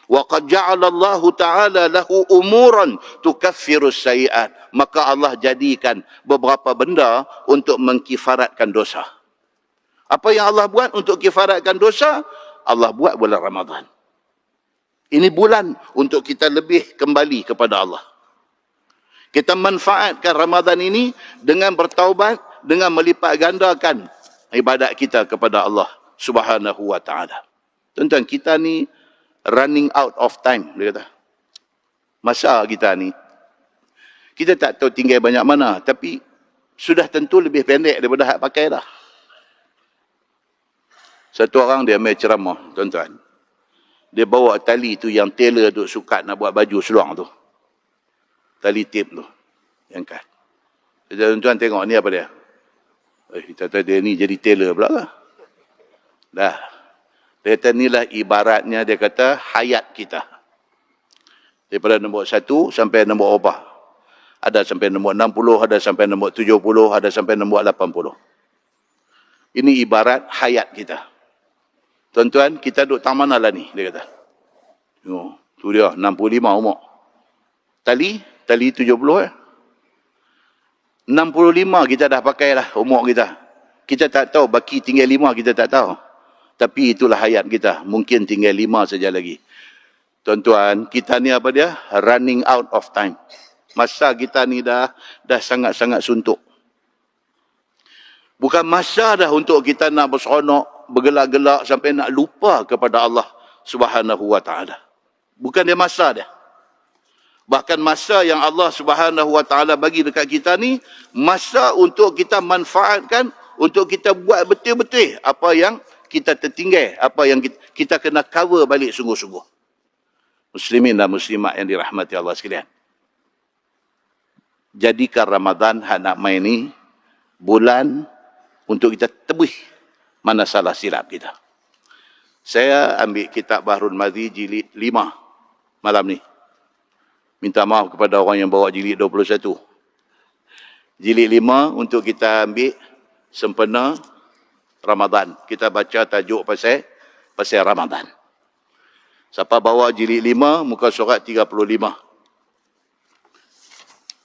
Wa qad ja'ala Allah Ta'ala lahu umuran tukaffiru sayiat. Maka Allah jadikan beberapa benda untuk mengkifaratkan dosa. Apa yang Allah buat untuk kifaratkan dosa? Allah buat bulan Ramadan. Ini bulan untuk kita lebih kembali kepada Allah. Kita manfaatkan Ramadan ini dengan bertaubat, dengan melipat gandakan ibadat kita kepada Allah Subhanahu wa Ta'ala. Tuan-tuan, kita ni running out of time, dia kata. Masa kita ni, kita tak tahu tinggal banyak mana, tapi sudah tentu lebih pendek daripada hak pakai dah. Satu orang dia ambil ceramah, tuan-tuan. Dia bawa tali tu yang tailor duk sukat nak buat baju seluar tu. Tali tip tu. Yang kat. Tuan-tuan tengok ni apa dia? Kita tahu dia ni jadi tailor pula lah. Dah. Dia kata inilah ibaratnya, dia kata hayat kita. Daripada nombor 1 sampai nombor berapa? Ada sampai nombor 60, ada sampai nombor 70, ada sampai nombor 80. Ini ibarat hayat kita. Tuan-tuan, kita duduk tang mana lah ni, dia kata. Tengok, tu dia, 65 umur. Tali 70 65 kita dah pakai lah umur kita. Kita tak tahu, baki tinggal 5 kita tak tahu. Tapi itulah hayat kita. Mungkin tinggal 5 saja lagi. Tuan-tuan, kita ni apa dia? Running out of time. Masa kita ni dah sangat-sangat suntuk. Bukan masa dah untuk kita nak berseronok, bergelak-gelak sampai nak lupa kepada Allah Subhanahu wa Ta'ala. Bukan dia masa dia. Bahkan masa yang Allah Subhanahu wa Ta'ala bagi dekat kita ni, masa untuk kita manfaatkan, untuk kita buat betul-betul apa yang kita tertinggal, apa yang kita kena cover balik sungguh-sungguh. Muslimin dan muslimat yang dirahmati Allah sekalian. Jadikan Ramadan hak nak main ni bulan untuk kita tebus mana salah silap kita. Saya ambil kitab Bahrul Madhi jilid 5 malam ni. Minta maaf kepada orang yang bawa jilid 21. Jilid 5 untuk kita ambil sempena Ramadan. Kita baca tajuk pasal Ramadan. Siapa bawa jilid 5, muka surat 35.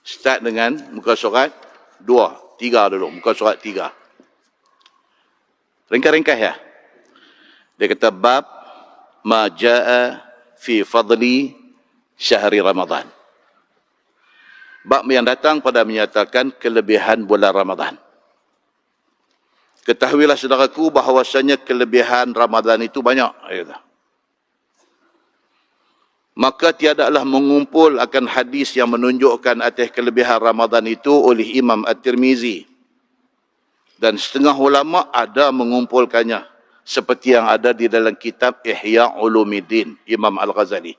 Start dengan muka surat 2, 3 dulu. Muka surat 3. Ringkas-ringkas ya. Dia kata bab ma jaa fi fadli syahri Ramadan. Bab yang datang pada menyatakan kelebihan bulan Ramadan. Ketahuilah saudaraku bahawasanya kelebihan Ramadan itu banyak. Maka tiadalah mengumpul akan hadis yang menunjukkan atas kelebihan Ramadan itu oleh Imam At-Tirmizi. Dan setengah ulama ada mengumpulkannya. Seperti yang ada di dalam kitab Ihya Ulumuddin, Imam Al-Ghazali.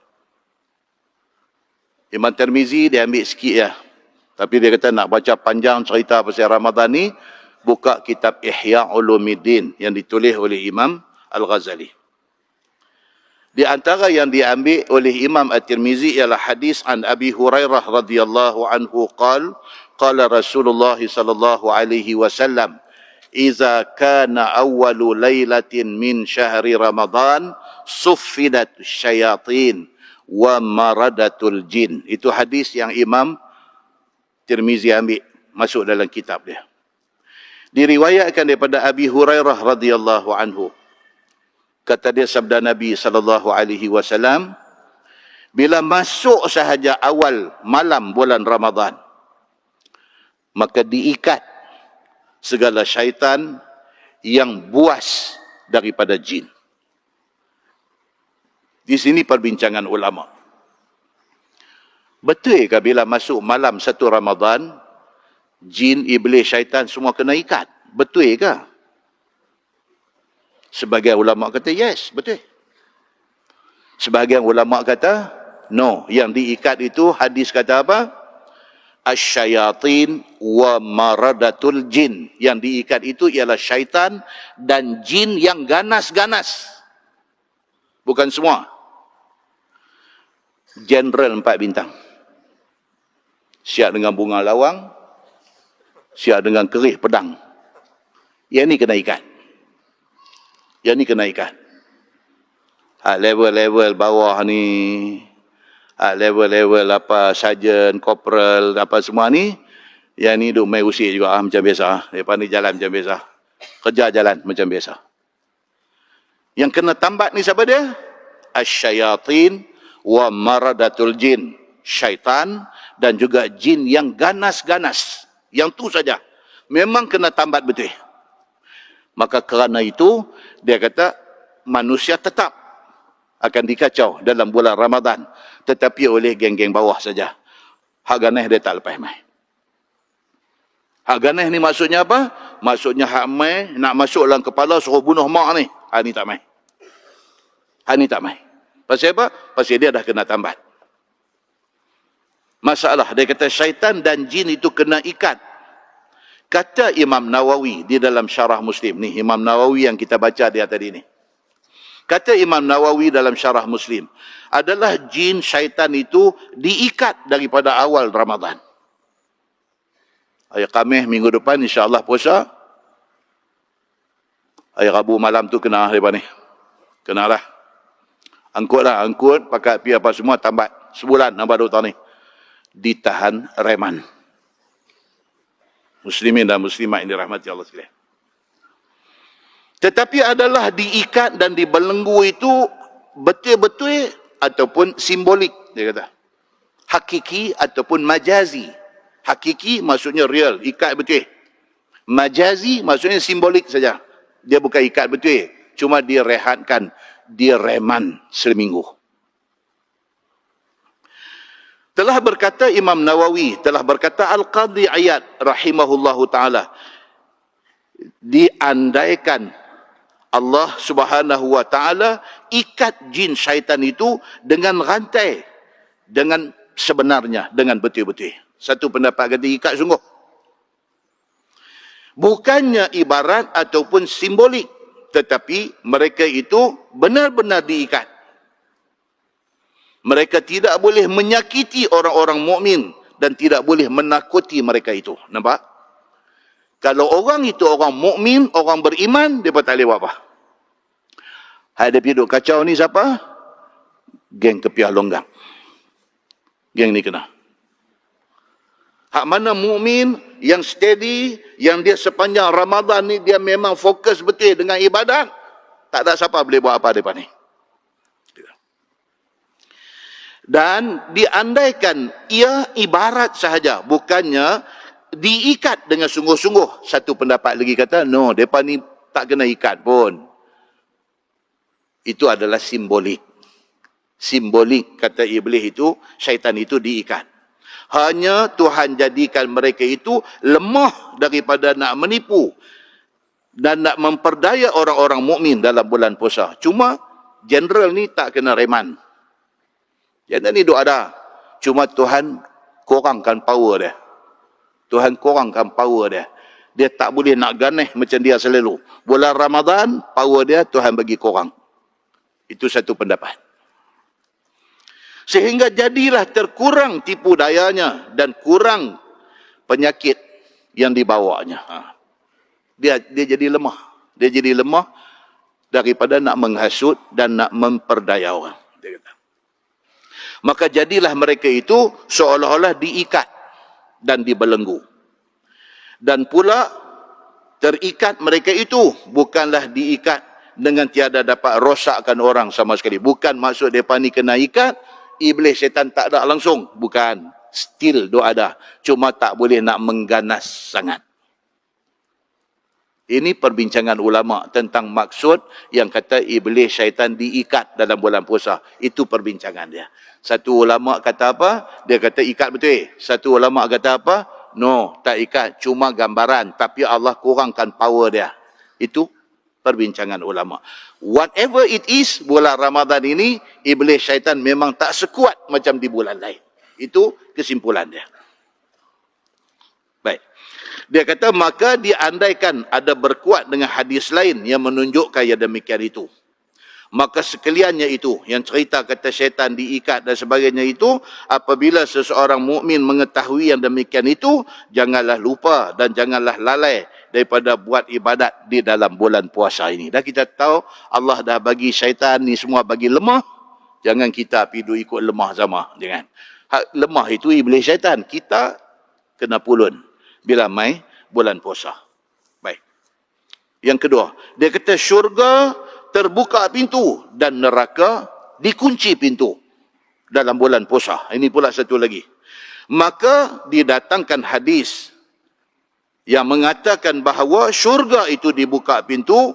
Imam Tirmizi dia ambil sikit ya. Tapi dia kata nak baca panjang cerita pasal Ramadan ni, buka kitab Ihya Ulumuddin yang ditulis oleh Imam Al-Ghazali. Di antara yang diambil oleh Imam At-Tirmizi ialah hadis an Abi Hurairah radhiyallahu anhu qala Rasulullah sallallahu alaihi wasallam iza kana awwalu lailatin min syahri Ramadan suffidat syayatin wa maradatul jin. Itu hadis yang Imam Tirmizi ambil masuk dalam kitab dia. Diriwayatkan daripada Abi Hurairah radhiyallahu anhu. Kata dia sabda Nabi sallallahu alaihi wasallam, bila masuk sahaja awal malam bulan Ramadan, maka diikat segala syaitan yang buas daripada jin. Di sini perbincangan ulama. Betul ke bila masuk malam satu Ramadan, jin, iblis, syaitan semua kena ikat? Betul ke? Sebagian ulama kata yes, betul. Sebagian ulama kata no, yang diikat itu hadis kata apa? Asyayatin wa maradatul jin. Yang diikat itu ialah syaitan dan jin yang ganas-ganas. Bukan semua. General 4 bintang. Siap dengan bunga lawang, siap dengan kerih pedang. Yang ni kena ikat. Yang ni kena ikat. Level-level bawah ni, level-level apa, sarjan, corporal, apa semua ni, yang ni duk main usik juga macam biasa. Lepas ni jalan macam biasa. Kerja jalan macam biasa. Yang kena tambat ni siapa dia? Asyayatin wa maradatul jin. Syaitan dan juga jin yang ganas-ganas. Yang tu saja. Memang kena tambat betul. Maka kerana itu, dia kata, manusia tetap akan dikacau dalam bulan Ramadan. Tetapi oleh geng-geng bawah saja. Hak ganeh dia tak lepas mai. Hak ganeh ni maksudnya apa? Maksudnya hak mai nak masuk dalam kepala suruh bunuh mak ni. Hak ni tak mai. Hak ni tak mai. Pasal apa? Pasal dia dah kena tambat. Masalah, dia kata syaitan dan jin itu kena ikat. Kata Imam Nawawi di dalam syarah Muslim. Ni Imam Nawawi yang kita baca di atas ini. Kata Imam Nawawi dalam syarah Muslim. Adalah jin syaitan itu diikat daripada awal Ramadan. Hari Khamis minggu depan insyaAllah puasa. Hari Rabu malam tu kena lepas ni. Kenalah. Angkut pakai pi apa semua tambat. Sebulan nampak 2 tahun ni. Ditahan reman. Muslimin dan muslimat yang dirahmati Allah sekalian. Tetapi adalah diikat dan dibelenggu itu betul-betul ataupun simbolik, dia kata. Hakiki ataupun majazi. Hakiki maksudnya real, ikat betul. Majazi maksudnya simbolik saja. Dia bukan ikat betul, cuma direhatkan, direman seminggu. Telah berkata Imam Nawawi, telah berkata Al-Qadhi Iyad rahimahullahu ta'ala, diandaikan Allah subhanahu wa ta'ala ikat jin syaitan itu dengan rantai, dengan sebenarnya, dengan betul-betul. Satu pendapat kata ikat sungguh. Bukannya ibarat ataupun simbolik, tetapi mereka itu benar-benar diikat. Mereka tidak boleh menyakiti orang-orang mukmin dan tidak boleh menakuti mereka itu. Nampak? Kalau orang itu orang mukmin, orang beriman, dia tak boleh buat apa. Hai dia pergi duk kacau ni siapa? Geng kepiah longgang. Geng ni kena. Hak mana mukmin yang steady, yang dia sepanjang Ramadan ni dia memang fokus betul dengan ibadat, tak ada siapa boleh buat apa depan ni. Dan diandaikan ia ibarat sahaja, bukannya diikat dengan sungguh-sungguh. Satu pendapat lagi kata, no, mereka ni tak kena ikat pun. Itu adalah simbolik. Simbolik, kata iblis itu, syaitan itu diikat. Hanya Tuhan jadikan mereka itu lemah daripada nak menipu dan nak memperdaya orang-orang mukmin dalam bulan puasa. Cuma, general ni tak kena reman. Yang ni duk ada. Cuma Tuhan kurangkan power dia. Tuhan kurangkan power dia. Dia tak boleh nak ganeh macam dia selalu. Bulan Ramadan, power dia Tuhan bagi kurang. Itu satu pendapat. Sehingga jadilah terkurang tipu dayanya dan kurang penyakit yang dibawanya. Dia jadi lemah. Dia jadi lemah daripada nak menghasut dan nak memperdaya orang. Dia kata. Maka jadilah mereka itu seolah-olah diikat dan dibelenggu. Dan pula terikat mereka itu bukanlah diikat dengan tiada dapat rosakkan orang sama sekali. Bukan maksud mereka ni kena ikat, iblis syaitan tak ada langsung. Bukan. Still doa ada. Cuma tak boleh nak mengganas sangat. Ini perbincangan ulama tentang maksud yang kata iblis syaitan diikat dalam bulan puasa. Itu perbincangan dia. Satu ulama kata apa? Dia kata ikat betul. Satu ulama kata apa? No, tak ikat. Cuma gambaran. Tapi Allah kurangkan power dia. Itu perbincangan ulama. Whatever it is, bulan Ramadan ini, iblis syaitan memang tak sekuat macam di bulan lain. Itu kesimpulan dia. Baik. Dia kata, maka diandaikan ada berkuat dengan hadis lain yang menunjukkan yang demikian itu. Maka sekaliannya itu, yang cerita kata syaitan diikat dan sebagainya itu, apabila seseorang mukmin mengetahui yang demikian itu, janganlah lupa dan janganlah lalai daripada buat ibadat di dalam bulan puasa ini. Dah kita tahu Allah dah bagi syaitan ni semua bagi lemah. Jangan kita pergi ikut lemah sama. Jangan. Hak lemah itu iblis syaitan. Kita kena pulun bila mai bulan puasa. Baik. Yang kedua, dia kata syurga terbuka pintu dan neraka dikunci pintu dalam bulan puasa. Ini pula satu lagi. Maka didatangkan hadis yang mengatakan bahawa syurga itu dibuka pintu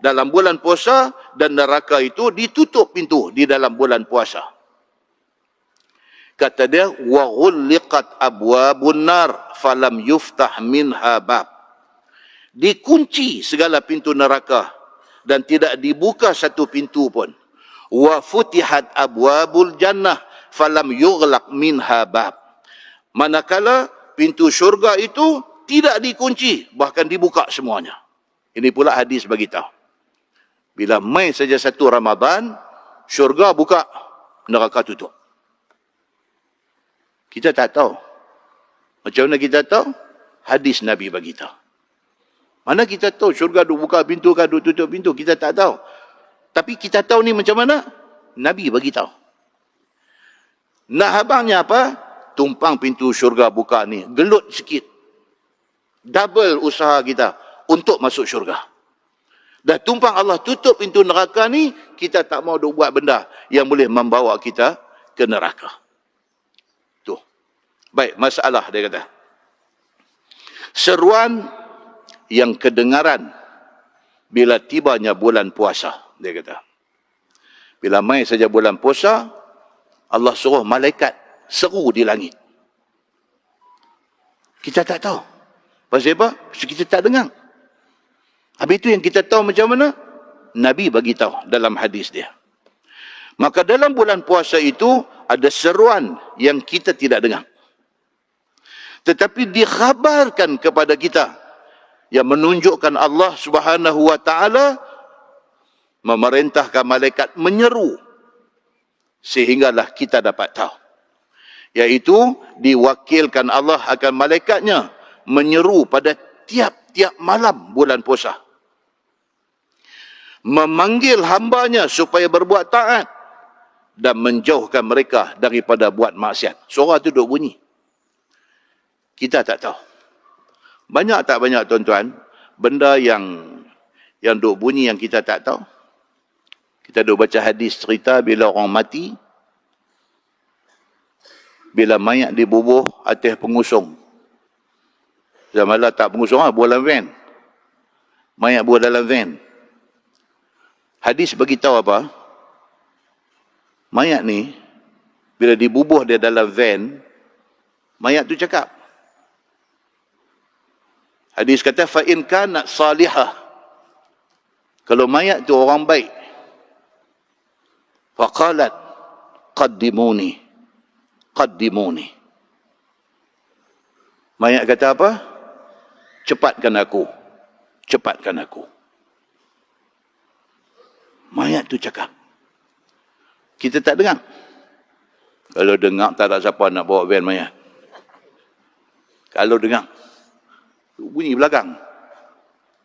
dalam bulan puasa dan neraka itu ditutup pintu di dalam bulan puasa. Kata dia, wa ghulliqat abwabun nar falam yuftah minha bab. Dikunci segala pintu neraka dan tidak dibuka satu pintu pun. Wa futihat abwabul jannah falam yughlaq minha bab. Manakala pintu syurga itu tidak dikunci, bahkan dibuka semuanya. Ini pula hadis bagi tahu. Bila mai saja satu Ramadan, syurga buka, neraka tutup. Kita tak tahu. Macam mana kita tahu? Hadis Nabi bagi tahu. Mana kita tahu syurga duk buka pintu ke duk tutup pintu? Kita tak tahu. Tapi kita tahu ni macam mana? Nabi bagi tahu. Nak habangnya apa? Tumpang pintu syurga buka ni. Gelut sikit. Double usaha kita untuk masuk syurga. Dah tumpang Allah tutup pintu neraka ni, kita tak mau duk buat benda yang boleh membawa kita ke neraka. Tu. Baik, masalah dia kata. Seruan yang kedengaran bila tibanya bulan puasa, dia kata. Bila mai saja bulan puasa, Allah suruh malaikat seru di langit. Kita tak tahu. Pasal apa? Pasal kita tak dengar. Habis itu yang kita tahu macam mana? Nabi bagi tahu dalam hadis dia. Maka dalam bulan puasa itu ada seruan yang kita tidak dengar. Tetapi dikhabarkan kepada kita yang menunjukkan Allah Subhanahu wa taala memerintahkan malaikat menyeru sehinggalah kita dapat tahu. Iaitu diwakilkan Allah akan malaikatnya menyeru pada tiap-tiap malam bulan puasa. Memanggil hambanya supaya berbuat taat dan menjauhkan mereka daripada buat maksiat. Suara tu duk bunyi. Kita tak tahu. Banyak tak banyak tuan-tuan benda yang duk bunyi yang kita tak tahu. Kita duk baca hadis cerita bila orang mati, bila mayat dibubuh atas pengusung. Zaman lah tak pengusung, buat dalam van. Mayat buat dalam van. Hadis bagi tahu apa? Mayat ni, bila dibubuh dia dalam van, mayat tu cakap. Hadis kata, فَإِنْ كَانَتْ صَالِحَةً. Kalau mayat tu orang baik, فَقَالَتْ قَدِّمُونِي قَدِّمُونِي. Mayat kata apa? Cepatkan aku. Cepatkan aku. Mayat tu cakap. Kita tak dengar. Kalau dengar, tak ada siapa nak bawa van mayat. Kalau dengar, bunyi belakang.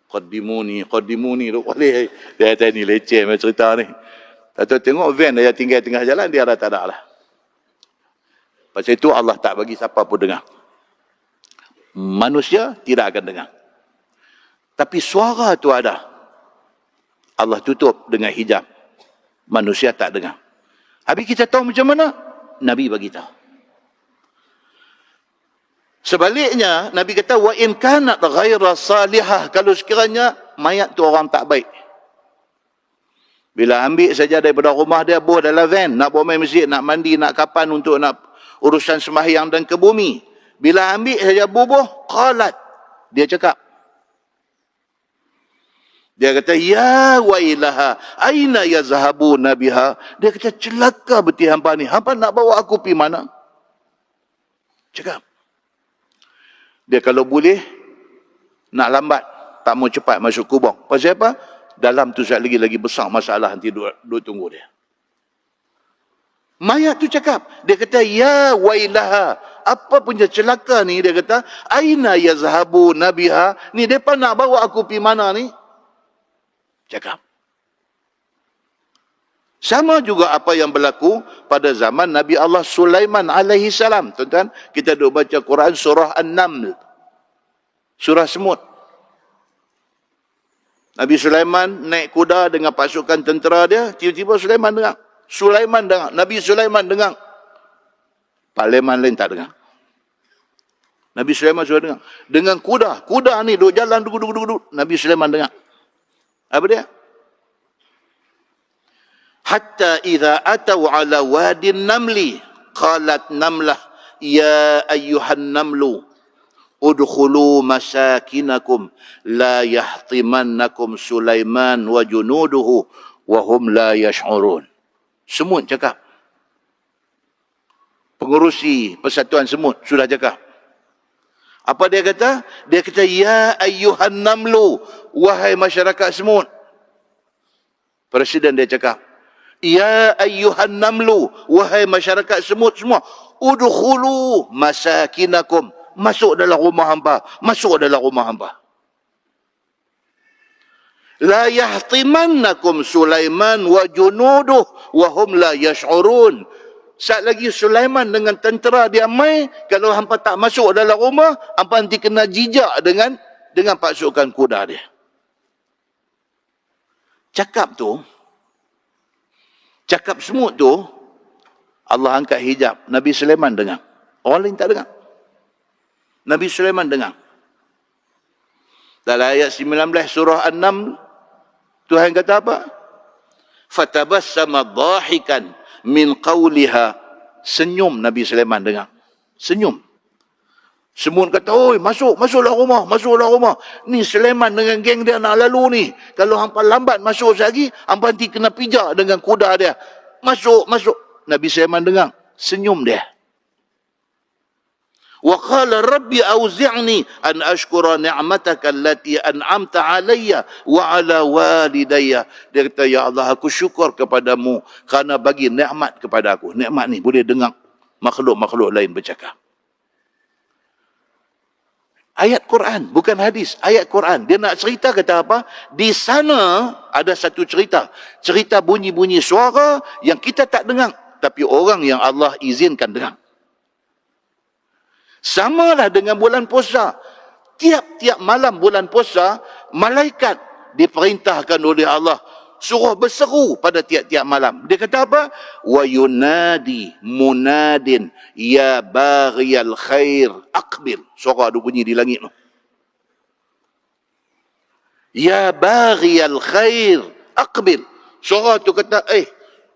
Qaddimuni, qaddimuni. Dia kata ni leceh macam cerita ni. Atau tengok van dia tinggal tengah jalan, dia dah tak ada lah. Pasal itu Allah tak bagi siapa pun dengar. Manusia tidak akan dengar. Tapi suara tu ada. Allah tutup dengan hijab. Manusia tak dengar. Habis kita tahu macam mana? Nabi bagi tahu. Sebaliknya, Nabi kata, wa in kanat ghaira salihah. Kalau sekiranya mayat tu orang tak baik. Bila ambil saja daripada rumah dia, buah dalam van, nak bawa main masjid, nak mandi, nak kapan untuk nak urusan sembahyang dan ke bumi. Bila ambil saja bubuh, qalat. Dia cakap. Dia kata, ya wailaha, aina yazhabuna biha. Dia kata, celaka betul hampa ni. Hampa nak bawa aku pergi mana? Cakap. Dia kalau boleh, nak lambat. Tak mau cepat masuk kubur. Pasal apa? Dalam tu lagi besar masalah nanti duk tunggu dia. Mayat tu cakap. Dia kata, ya wailaha. Apa punya celaka ni? Dia kata, aina yazhabu nabiha. Ni mereka nak bawa aku pergi mana ni? Cakap. Sama juga apa yang berlaku pada zaman Nabi Allah Sulaiman alaihi salam. Tuan-tuan, kita duk baca Quran surah An-Naml. Surah semut. Nabi Sulaiman naik kuda dengan pasukan tentera dia. Tiba-tiba Sulaiman dengar. Nabi Sulaiman dengar. Parlimen lain tak dengar. Nabi Sulaiman sudah dengar. Dengan kuda. Kuda ni duk jalan. Duk. Nabi Sulaiman dengar. Apa dia? Hatta idza atau ala wadin namli qalat namlah ya ayyuhan namlu udkhulu masakinakum la yahtimannakum Sulaiman wa junuduhu wa hum la yash'urun. Semut cakap. Pengurusi persatuan semut sudah cakap. Apa dia kata? Dia kata ya ayyuhan namlu, wahai masyarakat semut. Presiden dia cakap, ya ayyuhan namlu, wahai masyarakat semut semua, udkhulu masakinakum, masuk dalam rumah hamba, masuk dalam rumah hamba. La yahtimannakum Sulaiman wa junuduh wa hum la yash'urun. Saat lagi Sulaiman dengan tentera dia mai, kalau hampa tak masuk dalam rumah, hampa nanti kena jijak dengan pasukan kuda dia. Cakap semut tu, Allah angkat hijab. Nabi Sulaiman dengar. Orang lain tak dengar. Nabi Sulaiman dengar. Dalam ayat 19 surah An-Naml, Tuhan kata apa? Fatabassama dhahikan min qawliha. Senyum Nabi Sulaiman dengar. Senyum. Semua kata, oi, masuklah rumah. Ni Sulaiman dengan geng dia nak lalu ni. Kalau hampa lambat masuk lagi, hampa nanti kena pijak dengan kuda dia. Masuk. Nabi Sulaiman dengar. Senyum dia. Wa qala rabbi auzi'ni an ashkura ni'mataka allati an'amta alayya wa ala walidayya. Dia kata, ya Allah, aku syukur kepadamu kerana bagi nikmat kepada aku. Nikmat ni boleh dengar makhluk-makhluk lain bercakap. Ayat Quran, bukan hadis. Ayat Quran. Dia nak cerita kata apa? Di sana ada satu cerita. Cerita bunyi-bunyi suara yang kita tak dengar. Tapi orang yang Allah izinkan dengar. Samalah dengan bulan puasa. Tiap-tiap malam bulan puasa, malaikat diperintahkan oleh Allah suruh berseru pada tiap-tiap malam. Dia kata apa? Wa yunadi munadin ya baghiyal khair aqbil. Suara ada bunyi di langit tu. Ya baghiyal khair aqbil. Suara tu kata,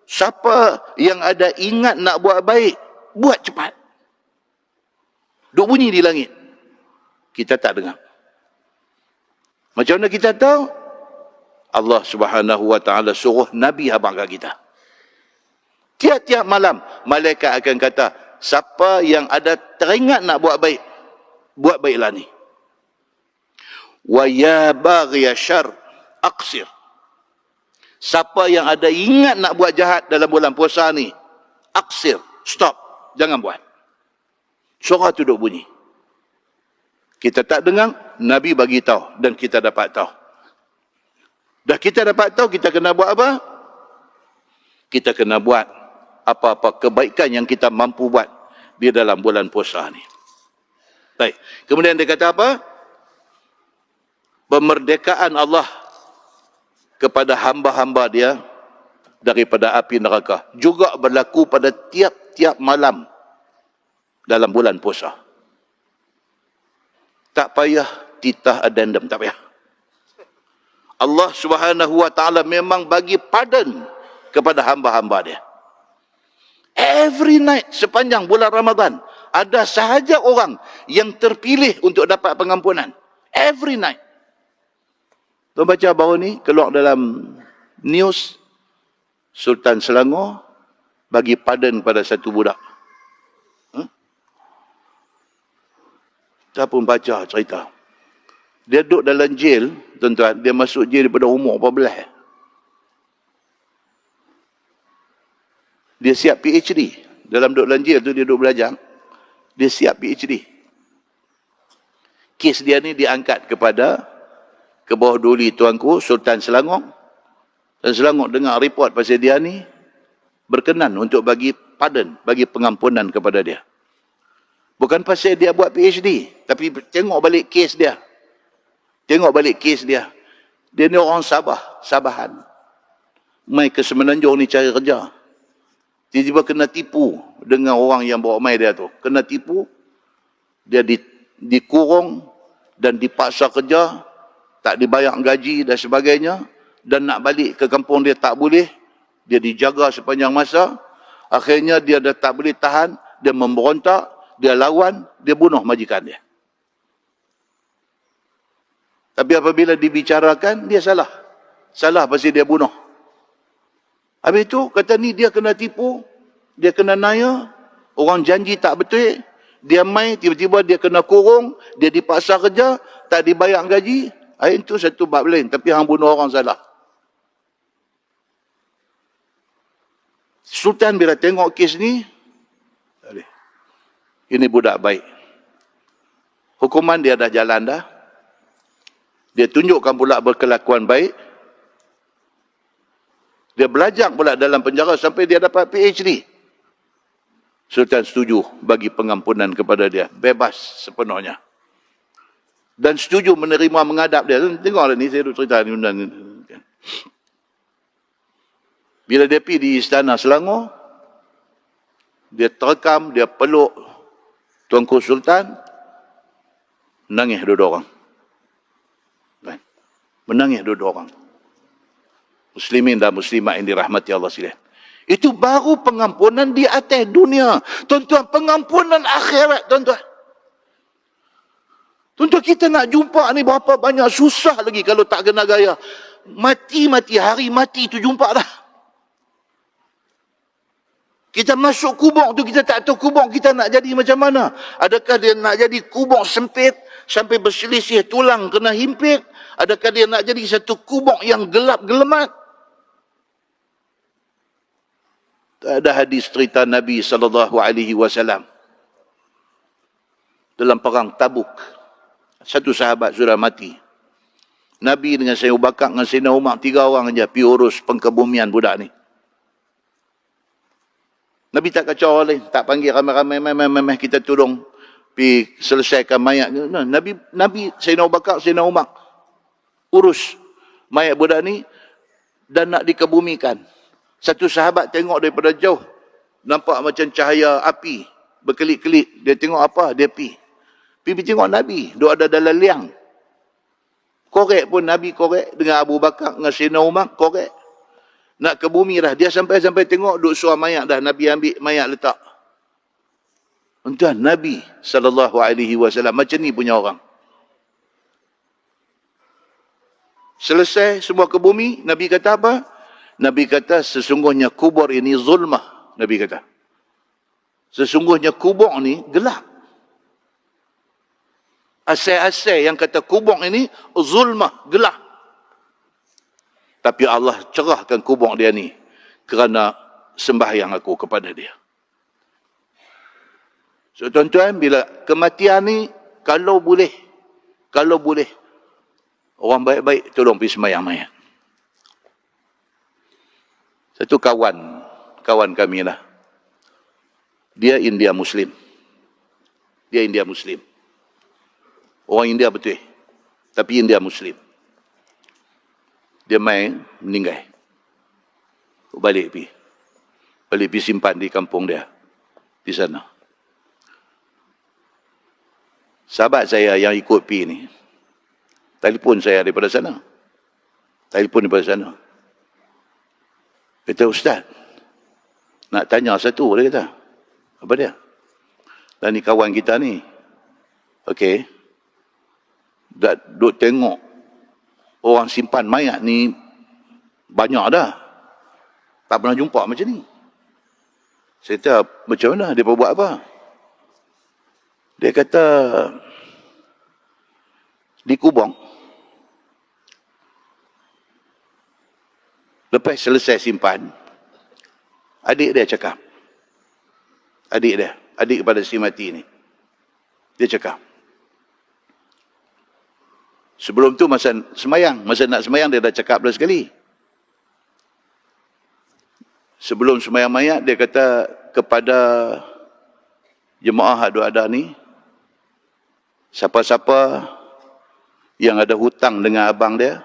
siapa yang ada ingat nak buat baik, buat cepat. Duk bunyi di langit. Kita tak dengar. Macam mana kita tahu? Allah Subhanahu wa taala suruh Nabi abang kat kita. Tiap-tiap malam malaikat akan kata, siapa yang ada teringat nak buat baik, buat baiklah ni. Wa ya baghiya syarr aqsir. Siapa yang ada ingat nak buat jahat dalam bulan puasa ni, aqsir, stop, jangan buat. Suara tu duk bunyi. Kita tak dengar, Nabi bagi tahu dan kita dapat tahu. Dah kita dapat tahu, kita kena buat apa? Kita kena buat apa-apa kebaikan yang kita mampu buat di dalam bulan puasa ni. Baik. Kemudian dia kata apa? Pemerdekaan Allah kepada hamba-hamba dia daripada api neraka juga berlaku pada tiap-tiap malam dalam bulan puasa. Tak payah titah addendum, tak payah. Allah Subhanahu wa taala memang bagi pardon kepada hamba-hamba dia. Every night sepanjang bulan Ramadan ada sahaja orang yang terpilih untuk dapat pengampunan. Every night. Tuan baca baru ni keluar dalam news, Sultan Selangor bagi pardon pada satu budak. Kita pun baca cerita. Dia duduk dalam jail, tuan-tuan. Dia masuk jail daripada umur 14. Dia siap PhD. Dalam duduk Lanjil tu dia duduk belajar. Dia siap PhD. Kes dia ni diangkat kepada ke bawah duli tuanku Sultan Selangor. Dan Selangor dengar report pasal dia ni, berkenan untuk bagi pardon, bagi pengampunan kepada dia. Bukan pasal dia buat PhD, tapi tengok balik kes dia. Tengok balik kes dia. Dia ni orang Sabahan. Mai ke Semenanjung ni cari kerja. Tiba-tiba kena tipu dengan orang yang bawa mai dia tu. Kena tipu. Dia dikurung dan dipaksa kerja. Tak dibayar gaji dan sebagainya. Dan nak balik ke kampung dia tak boleh. Dia dijaga sepanjang masa. Akhirnya dia dah tak boleh tahan. Dia memberontak. Dia lawan. Dia bunuh majikan dia. Tapi apabila dibicarakan, dia salah. Salah pasal dia bunuh. Habis itu, kata ni dia kena tipu. Dia kena naya. Orang janji tak betul. Dia mai, tiba-tiba dia kena kurung. Dia dipaksa kerja. Tak dibayar gaji. Itu satu bab lain. Tapi hang bunuh orang salah. Sultan bila tengok kes ni, ini budak baik. Hukuman dia dah jalan dah. Dia tunjukkan pula berkelakuan baik. Dia belajar pula dalam penjara sampai dia dapat PhD. Sultan setuju bagi pengampunan kepada dia. Bebas sepenuhnya. Dan setuju menerima menghadap dia. Tengoklah ni, saya cerita ni. Bila dia pergi di Istana Selangor, dia terekam, dia peluk Tuanku Sultan, menangis dua orang. Menangis dua orang. Muslimin dan muslimat yang dirahmati Allah sekalian. Itu baru pengampunan di atas dunia. Tuan-tuan, pengampunan akhirat, tuan-tuan. Tuan-tuan, kita nak jumpa ni berapa banyak susah lagi kalau tak kena gaya. Mati-mati, hari mati tu jumpa dah. Kita masuk kubur tu, kita tak tahu kubur kita nak jadi macam mana. Adakah dia nak jadi kubur sempit sampai berselisih tulang kena himpit? Adakah dia nak jadi satu kubur yang gelap gelemat? Ada hadis cerita Nabi SAW dalam perang Tabuk. Satu sahabat sudah mati. Nabi dengan Sayyidina Abu Bakar dengan Sayyidina Umar, 3 orang saja pergi urus pengkebumian budak ni. Nabi tak kacau orang lain, tak panggil ramai-ramai, kita tolong pergi selesaikan mayat. Nabi Sayyidina Abu Bakar, Sayyidina Umar urus mayat budak ni dan nak dikebumikan. Satu sahabat tengok daripada jauh, nampak macam cahaya api berkelip-kelip. Dia tengok apa? Dia pergi tengok Nabi, dia ada dalam liang. Korek pun Nabi korek dengan Abu Bakar dengan Sayyidina Umar korek. Nak ke bumi dah. Dia sampai tengok duk suar mayat dah. Nabi ambil mayat letak. Tuan, Nabi SAW macam ni punya orang. Selesai semua ke bumi, Nabi kata apa? Nabi kata sesungguhnya kubur ini zulmah. Nabi kata. Sesungguhnya kubur ni gelap. Asal-asal yang kata kubur ini zulmah, gelap. Tapi Allah cerahkan kubur dia ni kerana sembahyang aku kepada dia. So tuan-tuan, bila kematian ni, kalau boleh, orang baik-baik tolong pergi sembahyang mayat. Satu kawan kami lah. Dia India Muslim. Orang India betul. Tapi India Muslim. Dia main, meninggal. Balik pergi simpan di kampung dia. Di sana. Sahabat saya yang ikut pergi ni, telefon saya daripada sana. Kata, Ustaz, nak tanya satu, dia kata. Apa dia? Dan ni kawan kita ni. Okey. Duk tengok orang simpan mayat ni banyak dah. Tak pernah jumpa macam ni. Saya kata, macam mana? Dia buat apa? Dia kata, di kubur. Lepas selesai simpan, Adik dia cakap. Adik kepada si mati ni. Dia cakap. Sebelum tu masa nak semayang dia dah cakap dah sekali. Sebelum semayang mayat dia kata kepada jemaah ada ni, siapa-siapa yang ada hutang dengan abang dia,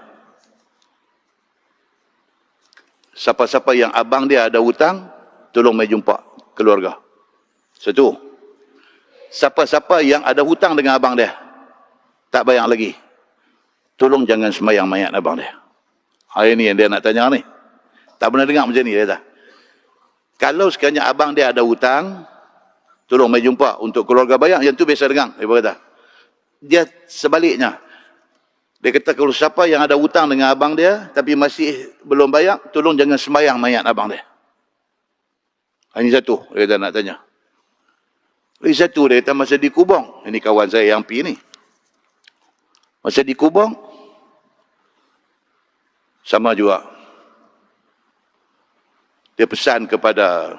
siapa-siapa yang abang dia ada hutang, tolong mai jumpa keluarga. Satu. Siapa-siapa yang ada hutang dengan abang dia, tak bayar lagi, tolong jangan semayang mayat abang dia. Hari ni yang dia nak tanya ni. Tak pernah dengar macam ni dia kata. Kalau sekiranya abang dia ada hutang, tolong mai jumpa untuk keluarga bayar. Yang tu biasa dengar. Dia kata. Dia sebaliknya. Dia kata kalau siapa yang ada hutang dengan abang dia, tapi masih belum bayar, tolong jangan sembahyang mayat abang dia. Hanya satu, dia kata nak tanya. Lagi satu, dia kata masa di Kubang. Ini kawan saya yang pergi ni. Masa di Kubang, sama juga. Dia pesan kepada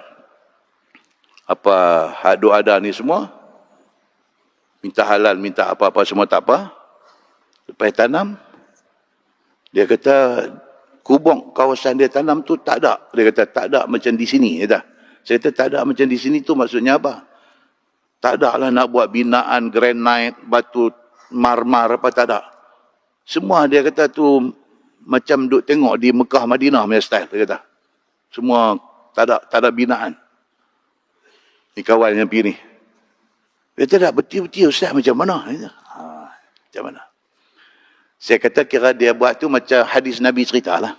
hak doa ada ni semua, minta halal, minta apa-apa semua tak apa. Lepas tanam, dia kata Kubang kawasan dia tanam tu tak ada. Dia kata tak ada macam di sini. Dia kata. Saya kata tak ada macam di sini tu maksudnya apa? Tak ada lah nak buat binaan granite, batu marmar apa, tak ada. Semua dia kata tu macam duk tengok di Mekah Madinah punya style, dia kata. Semua tak ada binaan. Ni kawan yang pergi ni. Dia kata tak betul-betul Ustaz macam mana? Macam mana? Saya kata kira dia buat tu macam hadis Nabi cerita lah.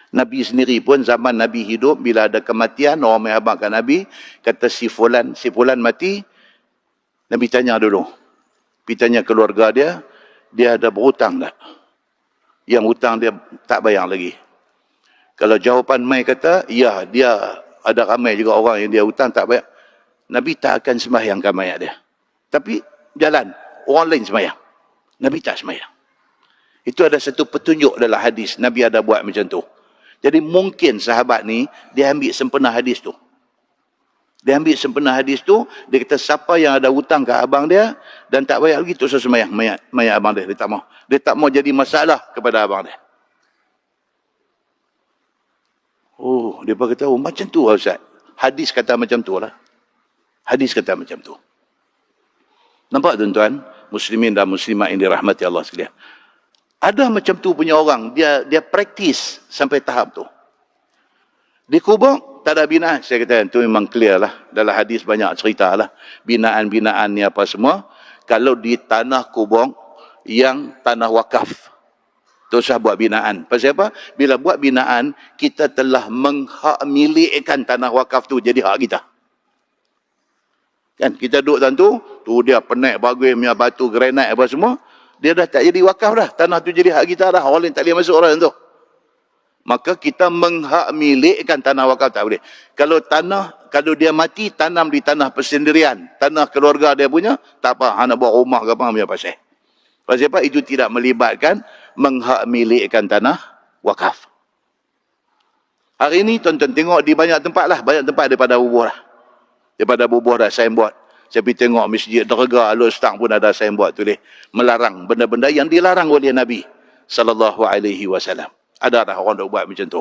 Nabi sendiri pun zaman Nabi hidup, bila ada kematian, orang menghabaqkan Nabi, kata si fulan mati, Nabi tanya dulu. Pergi tanya keluarga dia ada berhutang tak? Yang hutang dia tak bayar lagi. Kalau jawapan mai kata, ya, dia ada ramai juga orang yang dia hutang tak bayar, Nabi tak akan sembahyangkan mayat dia. Tapi jalan, orang lain sembahyang. Nabi tak sembahyang. Itu ada satu petunjuk dalam hadis. Nabi ada buat macam tu. Jadi mungkin sahabat ni, dia ambil sempena hadis tu. Dia ambil sempena hadis tu, dia kata siapa yang ada hutang ke abang dia, dan tak bayar lagi, tu sembahyang mayat abang dia. Dia tak mau. Dia tak mau jadi masalah kepada abang dia. Oh, dia kata, oh macam tu lah Ustaz. Hadis kata macam tu lah. Hadis kata macam tu. Nampak tuan-tuan, muslimin dan muslimat yang dirahmati Allah sekalian. Ada macam tu punya orang, dia praktis sampai tahap tu. Di kubur, tak ada binaan. Saya kata, itu memang clear lah. Dalam hadis banyak cerita lah. Binaan-binaan ni apa semua. Kalau di tanah kubur, yang tanah wakaf, tak usah buat binaan. Pasal apa? Bila buat binaan, kita telah menghak milikkan tanah wakaf tu jadi hak kita. Kan? Kita duduk dalam tu dia penek bagus punya batu granite apa semua, dia dah tak jadi wakaf dah. Tanah tu jadi hak kita dah. Orang lain tak boleh masuk orang tu. Maka kita menghak milikkan tanah wakaf tak boleh. Kalau dia mati, tanam di tanah persendirian. Tanah keluarga dia punya, tak apa. Nak buat rumah ke apa, punya pasal. Pasal apa? Itu tidak melibatkan menghak milikkan tanah wakaf. Hari ini tuan-tuan tengok di banyak tempat lah. Banyak tempat daripada bubuh lah. Daripada bubuh dah signboard. Saya pergi tengok masjid Derga Al-Ustang pun ada signboard tulis melarang benda-benda yang dilarang oleh Nabi SAW. Ada dah orang dah buat macam tu.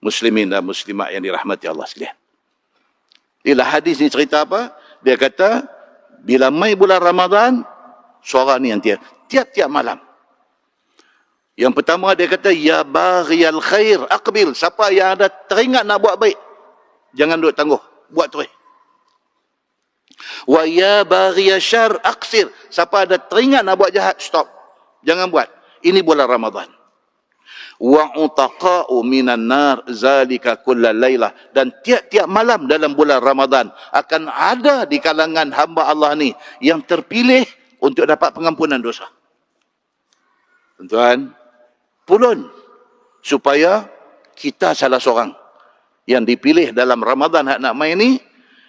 Muslimin dan muslimat yang dirahmati Allah sekalian. Inilah hadis ni cerita apa? Dia kata, bila mai bulan Ramadan, suara ni yang tiap-tiap malam. Yang pertama dia kata, ya baghiyal khair aqbil. Siapa yang ada teringat nak buat baik, jangan duk tangguh, buat terus. Wa ya baghiyal syarr aqsir. Siapa ada teringat nak buat jahat, stop. Jangan buat. Ini bulan Ramadan. Wa utaqa'u minan nar zalika kullal lailah. Dan tiap-tiap malam dalam bulan Ramadan akan ada di kalangan hamba Allah ni yang terpilih untuk dapat pengampunan dosa. Tuan-tuan, pulun supaya kita salah seorang yang dipilih dalam Ramadan hak nak main ni,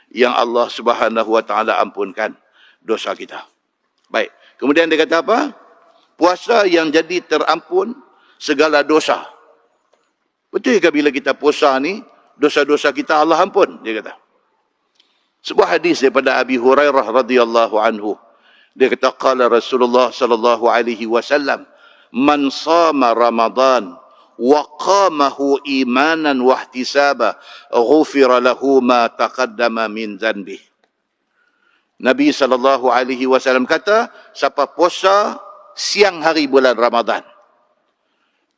yang Allah Subhanahu wa taala ampunkan dosa kita. Baik. Kemudian dia kata apa? Puasa yang jadi terampun segala dosa. Betul ke bila kita puasa ni, dosa-dosa kita Allah ampun, dia kata. Sebuah hadis daripada Abi Hurairah radhiyallahu anhu. Dia kata qala Rasulullah sallallahu alaihi wasallam, "Man shama Ramadan wa qamahu imanan wa ihtisaba, ghufira lahu ma taqaddama min dhanbi." Nabi sallallahu alaihi wasallam kata, siapa puasa siang hari bulan Ramadan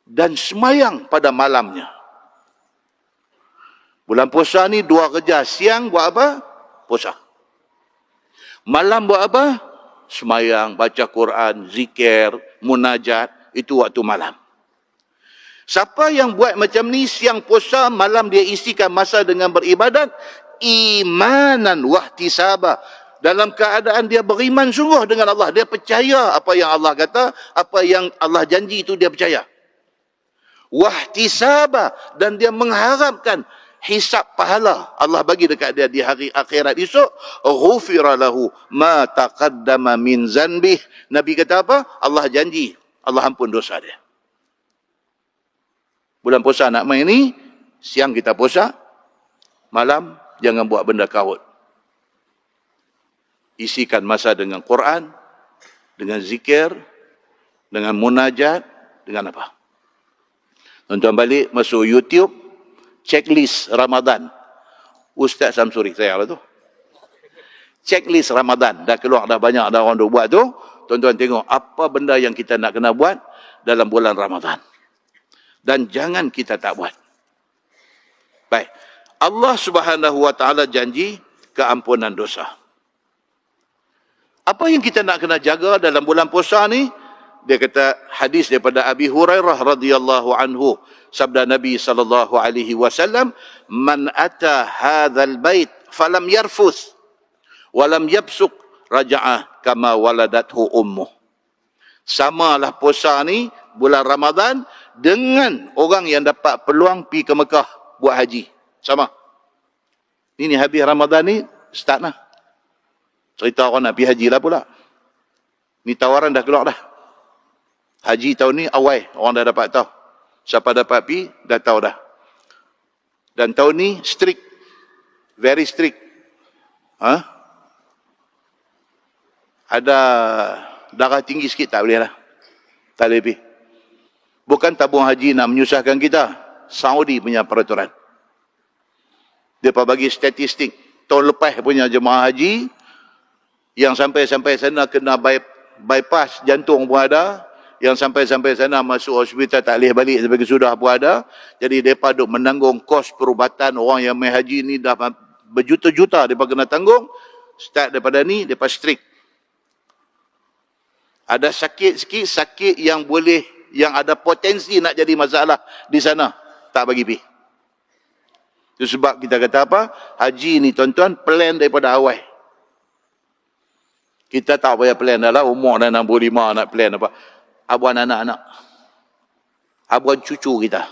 dan semayang pada malamnya. Bulan puasa ni dua kerja. Siang buat apa? Puasa. Malam buat apa? Semayang, baca Quran, zikir, munajat. Itu waktu malam. Siapa yang buat macam ni, siang puasa, malam dia isikan masa dengan beribadat, imanan wahtisaba, dalam keadaan dia beriman sungguh dengan Allah. Dia percaya apa yang Allah kata, apa yang Allah janji itu dia percaya. Wahtisaba, dan dia mengharapkan hisab pahala Allah bagi dekat dia di hari akhirat esok. Ghufira lahu ma taqaddama min zanbih. Nabi kata apa? Allah janji Allah ampun dosa dia. Bulan puasa nak main ni, siang kita puasa, malam jangan buat benda kaut. Isikan masa dengan Quran, dengan zikir, dengan munajat, dengan apa? Tuan-tuan balik masuk YouTube, checklist Ramadan. Ustaz Samsuri saya lah tu. Checklist Ramadan. Dah keluar dah banyak dah orang dah buat tu. Tuan-tuan tengok apa benda yang kita nak kena buat dalam bulan Ramadan. Dan jangan kita tak buat. Baik. Allah Subhanahu Wa Taala janji keampunan dosa. Apa yang kita nak kena jaga dalam bulan puasa ni? Dia kata hadis daripada Abi Hurairah radhiyallahu anhu, sabda Nabi sallallahu alaihi wasallam, "Man ata hadzal bait falam yarfuth wa lam yabsuq raja'ah kama waladathu ummuh." Samalah puasa ni bulan Ramadan dengan orang yang dapat peluang pi ke Mekah buat haji. Sama. Ini habis Ramadan ni start lah. Cerita orang nak pi haji lah pula. Ni tawaran dah keluar dah. Haji tahun ni awal orang dah dapat tahu. Siapa dapat pi dah tahu dah. Dan tahun ni strict. Very strict. Ada darah tinggi sikit tak boleh lah. Tak boleh pi. Bukan tabung haji nak menyusahkan kita. Saudi punya peraturan. Dia bagi statistik. Tahun lepas punya jemaah haji yang sampai-sampai sana kena bypass jantung pun ada. Yang sampai-sampai sana masuk hospital tak boleh balik sampai kesudah pun ada. Jadi mereka duk menanggung kos perubatan orang yang main haji ni dah berjuta-juta mereka kena tanggung. Start daripada ni, mereka strict. Ada sakit sikit, sakit yang boleh, yang ada potensi nak jadi masalah di sana, tak bagi pi. Itu sebab kita kata apa? Haji ni tuan-tuan plan daripada awal. Kita tak payah plan dah lah, umur dah 65 nak plan apa. Abuan anak-anak. Abuan cucu kita.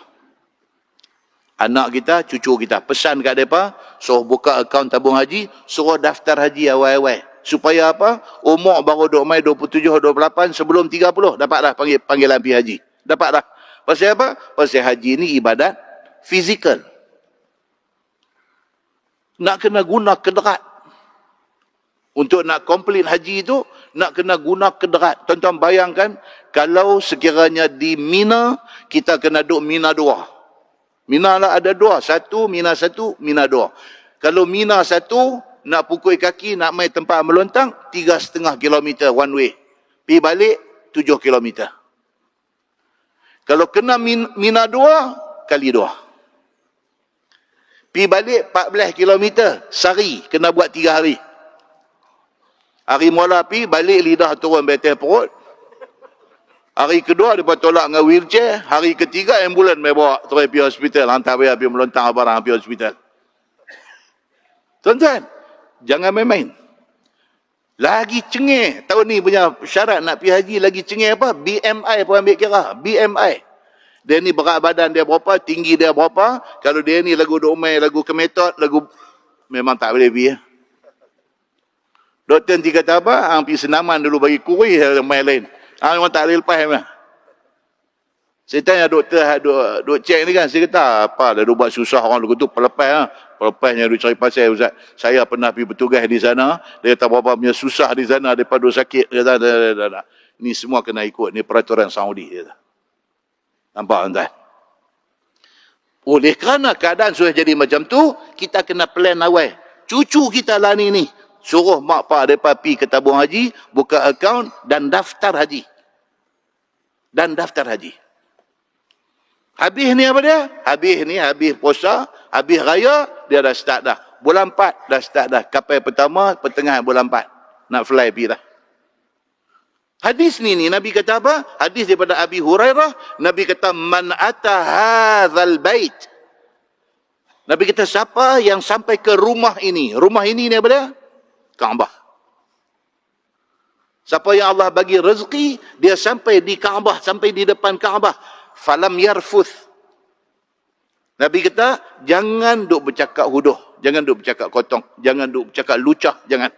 Anak kita, cucu kita. Pesan kat mereka, suruh buka akaun tabung haji, suruh daftar haji awal-awal. Supaya apa? Umur baru duk mai 27, 28, sebelum 30, dapat dah panggilan pergi haji. Dapat dah. Pasal apa? Pasal haji ni ibadat fizikal. Nak kena guna kederat. Untuk nak komplit haji itu, nak kena guna kederat. Tuan-tuan bayangkan, kalau sekiranya di Mina, kita kena duduk Mina 2. Mina lah ada 2. 1, Mina 1, Mina 2. Kalau Mina 1, nak pukul kaki, nak main tempat melontang, 3,5 km one way. Pergi balik, 7 km. Kalau kena Mina 2, kali 2. Pergi balik, 14 km. Sehari, kena buat 3 hari. Hari mula pergi, balik lidah turun betul perut. Hari kedua, mereka tolak dengan wheelchair. Hari ketiga, ambulan mereka bawa terus pergi hospital. Hantar mereka pergi melontang barang pergi hospital. Tuan-tuan, jangan main-main. Lagi cengih. Tahun ni punya syarat nak pergi haji lagi cengih apa? BMI pun ambil kira. BMI. Dia ni berat badan dia berapa, tinggi dia berapa. Kalau dia ni lagu domai, lagu kemetot, lagu... Memang tak boleh pergi. Doktor nanti kata apa? Hang pergi senaman dulu bagi kurih main lain. Hang memang tak boleh lepas. Saya tanya doktor, duk cek ni kan, saya kata, apa dah buat susah orang dulu tu, pelepas ha. Pelepasnya duk cari pasal, Ustaz. Saya pernah pergi bertugas di sana, dia kata berapa punya susah di sana, daripada duk sakit. Dia kata, dah. Ni semua kena ikut, ni peraturan Saudi. Dia kata. Nampak tuan? Oleh kerana keadaan sudah jadi macam tu, kita kena plan awal. Cucu kita lah ni. Suruh mak pak mereka pergi ke tabung haji, buka akaun dan daftar haji. Habis ni apa dia? Habis puasa, habis raya, dia dah start dah. Bulan 4 dah start dah. Kapal pertama, pertengahan bulan 4. Nak fly pergi dah. Hadis ni Nabi kata apa? Hadis daripada Abi Hurairah, Nabi kata man ata hadzal bait. Nabi kata siapa yang sampai ke rumah ini. Rumah ini ni apa dia? Kaabah. Siapa yang Allah bagi rezeki, dia sampai di Kaabah, sampai di depan Kaabah, falam yarfuth. Nabi kata jangan duk bercakap huduh, jangan duk bercakap kotong, jangan duk bercakap lucah, jangan.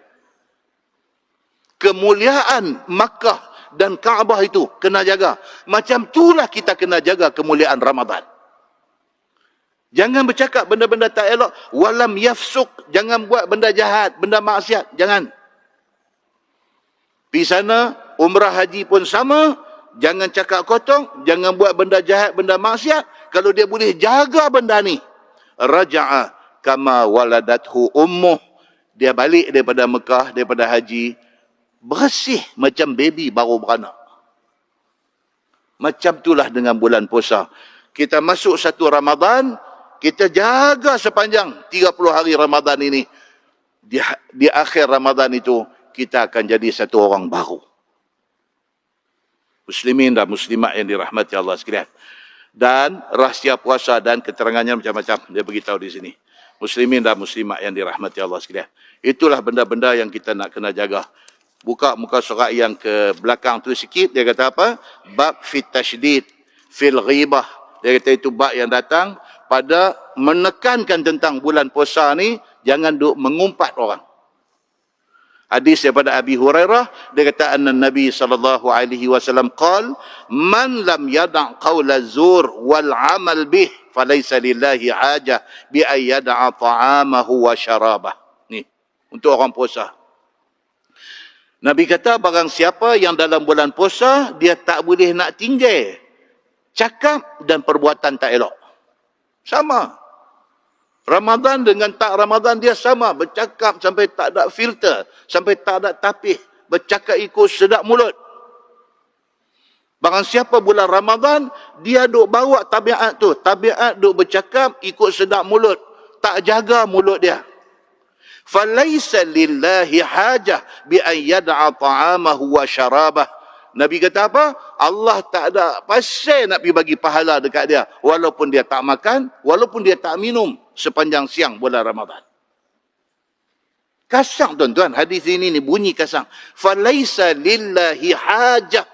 Kemuliaan Makkah dan Kaabah itu kena jaga. Macam itulah kita kena jaga kemuliaan Ramadan. Jangan bercakap benda-benda tak elok. Walam yafsuk. Jangan buat benda jahat, benda maksiat. Jangan. Pergi sana, umrah haji pun sama. Jangan cakap kotong. Jangan buat benda jahat, benda maksiat. Kalau dia boleh jaga benda ni. Raja'a kama waladathu ummuh. Dia balik daripada Mekah, daripada haji. Bersih macam baby baru beranak. Macam itulah dengan bulan puasa. Kita masuk satu Ramadan, kita jaga sepanjang 30 hari Ramadan ini. Di akhir Ramadan itu, kita akan jadi satu orang baru. Muslimin dan muslimat yang dirahmati Allah sekalian. Dan rahsia puasa dan keterangannya macam-macam. Dia beritahu di sini. Muslimin dan muslimat yang dirahmati Allah sekalian. Itulah benda-benda yang kita nak kena jaga. Buka muka surat yang ke belakang tu sikit. Dia kata apa? Bab fit tasydid fil ghibah. Dia kata itu bab yang datang pada menekankan tentang bulan puasa ni. Jangan duk mengumpat orang. Hadis daripada Abi Hurairah. Dia kata anna Nabi SAW qal man lam yada' qawla zur wal amal bih falaysa lillahi hajah bi ay yada'a ta'amahu wa syarabah. Ni untuk orang puasa. Nabi kata barang siapa yang dalam bulan puasa, dia tak boleh nak tinggal cakap dan perbuatan tak elok. Sama. Ramadan dengan tak Ramadan dia sama. Bercakap sampai tak ada filter. Sampai tak ada tapih. Bercakap ikut sedap mulut. Barang siapa bulan Ramadan, dia duk bawa tabiat tu. Tabiat duk bercakap ikut sedap mulut. Tak jaga mulut dia. Falaisa lillahi hajah bi an yad'a ta'amahu wa syarabah. Nabi kata apa? Allah tak ada pasal nak pergi bagi pahala dekat dia walaupun dia tak makan, walaupun dia tak minum sepanjang siang bulan Ramadan. Kasang tuan-tuan, hadis ini ni bunyi kasang. Falaisa lillahi hajah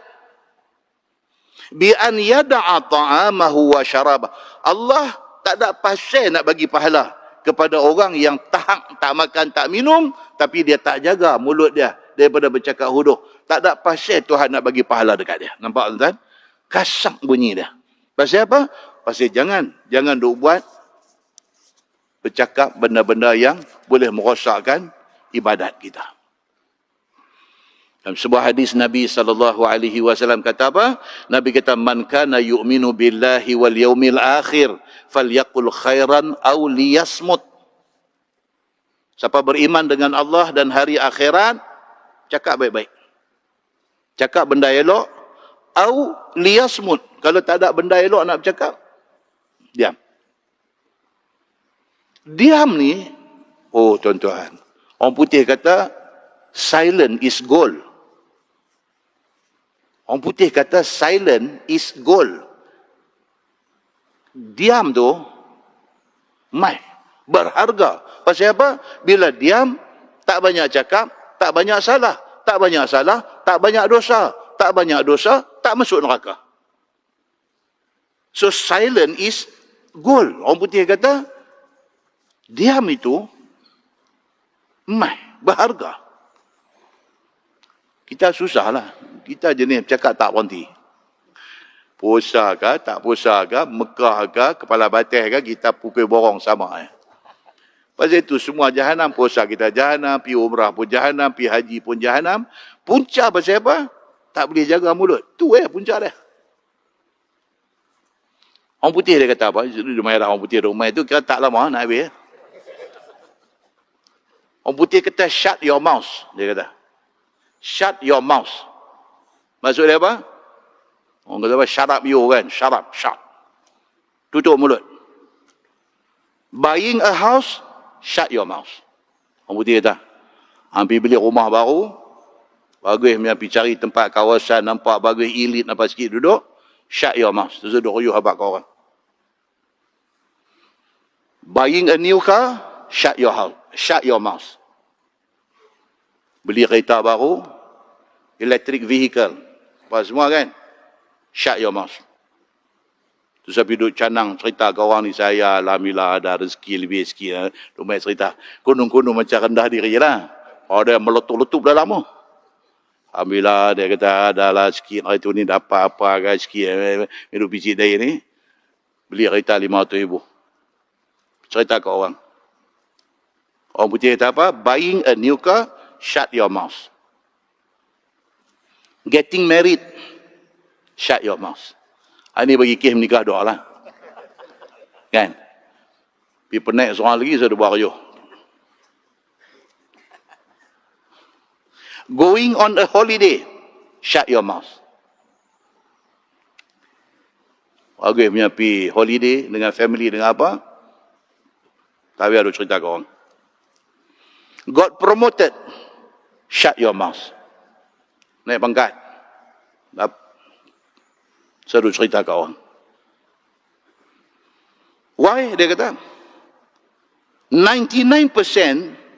bi an yad'a ta'amahu wa syarabah. Allah tak ada pasal nak bagi pahala kepada orang yang tak makan, tak minum, tapi dia tak jaga mulut dia daripada bercakap huduh. Tak ada pasal Tuhan nak bagi pahala dekat dia. Nampak tuan-tuan? Kasar bunyi dia. Pasal apa? Pasal jangan duk buat bercakap benda-benda yang boleh merosakkan ibadat kita. Dalam sebuah hadis Nabi SAW kata apa? Nabi kata, man kana yu'minu billahi wal yaumil akhir, falyaqul khairan aw liyasmut. Siapa beriman dengan Allah dan hari akhirat, cakap baik-baik. Cakap benda elok, aw liyasmut. Kalau tak ada benda elok nak bercakap, diam. Diam ni, oh tuan-tuan, orang putih kata, silent is gold. Orang putih kata silent is gold. Diam tu berharga. Pasal apa? Bila diam, tak banyak cakap, tak banyak salah. Tak banyak salah, tak banyak dosa. Tak banyak dosa, tak masuk neraka. So silent is gold. Orang putih kata diam itu berharga. Kita susah lah. Kita jenis cakap tak berhenti. Puasa ke, tak puasa ke, Mekah ke, kepala batas ke, kita pukul borong sama. Pasal itu semua jahanam, puasa kita jahanam, pi umrah pun jahanam, pi haji pun jahanam. Punca pasal apa? Tak boleh jaga mulut. Tu punca dia. Orang putih dia kata apa? Dia marah orang putih rumah itu kira tak lama nak habis. Orang putih kata shut your mouth. Dia kata. Shut your mouth. Maksud dia apa? Orang kata apa? Shut up you kan. Shut up. Shut. Tutup mulut. Buying a house, shut your mouth. Orang putih kata. Hampir beli rumah baru. Bagus pergi cari tempat kawasan nampak bagus elit nampak sikit duduk. Shut your mouth. Terus duduk ruyuh habak kau orang. Buying a new car, shut your house. Shut your mouth. Beli kereta baru, electric vehicle. Apa semua kan? Shut your mouth. Tu saya duduk canang cerita ke orang ni, saya alhamdulillah ada rezeki lebih sikit. Rumah cerita. Kunung-kunung macam rendah diri je lah. Oh, dia meletup-letup dah lama. Alhamdulillah dia kata adalah sikit hari tu ni dapat apa kan sikit. Hidup biji dari ni. Beli kereta 500,000. Cerita ke orang. Orang putih kata apa? Buying a new car, shut your mouth. Getting married, shut your mouth. Ini bagi kes menikah doa lah. Kan? Pergi penaik seorang lagi, saya dah buat rayuh. Going on a holiday, shut your mouth. Bagus punya pergi holiday dengan family, dengan apa? Tapi ada cerita ke orang. Got promoted, shut your mouth. Naik pangkat. Saya cerita ke orang. Why? Dia kata, 99%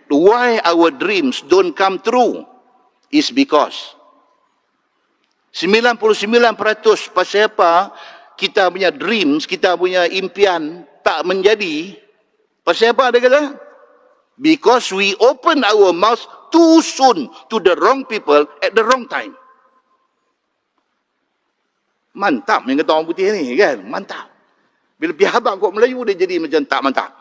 why our dreams don't come true is because 99% pasal apa kita punya dreams, kita punya impian tak menjadi. Pasal apa dia kata? Because we open our mouth too soon to the wrong people at the wrong time. Mantap yang kata orang putih ni kan? Mantap. Bila pihak habang kok Melayu dia jadi macam tak mantap.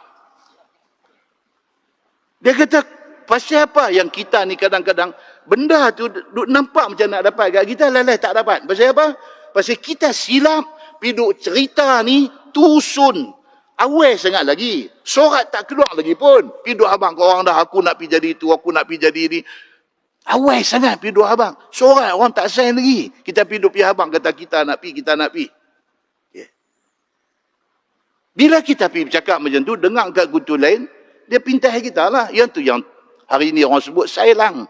Dia kata pasal apa yang kita ni kadang-kadang benda tu nampak macam nak dapat kat kita, lalai tak dapat. Pasal apa? Pasal kita silap piduk cerita ni too soon. Awal sangat lagi. Sorat tak keluar lagi pun. Piduk abang kau orang dah, aku nak pergi jadi itu, aku nak pergi jadi ini. Awal sangat piduk abang. Sorat orang tak sign lagi. Kita piduk pihak abang kata kita nak pergi, kita nak pergi. Okay. Bila kita pergi bercakap macam tu, dengar kat kutu lain, dia pintai kita lah. Yang tu yang hari ni orang sebut sailang.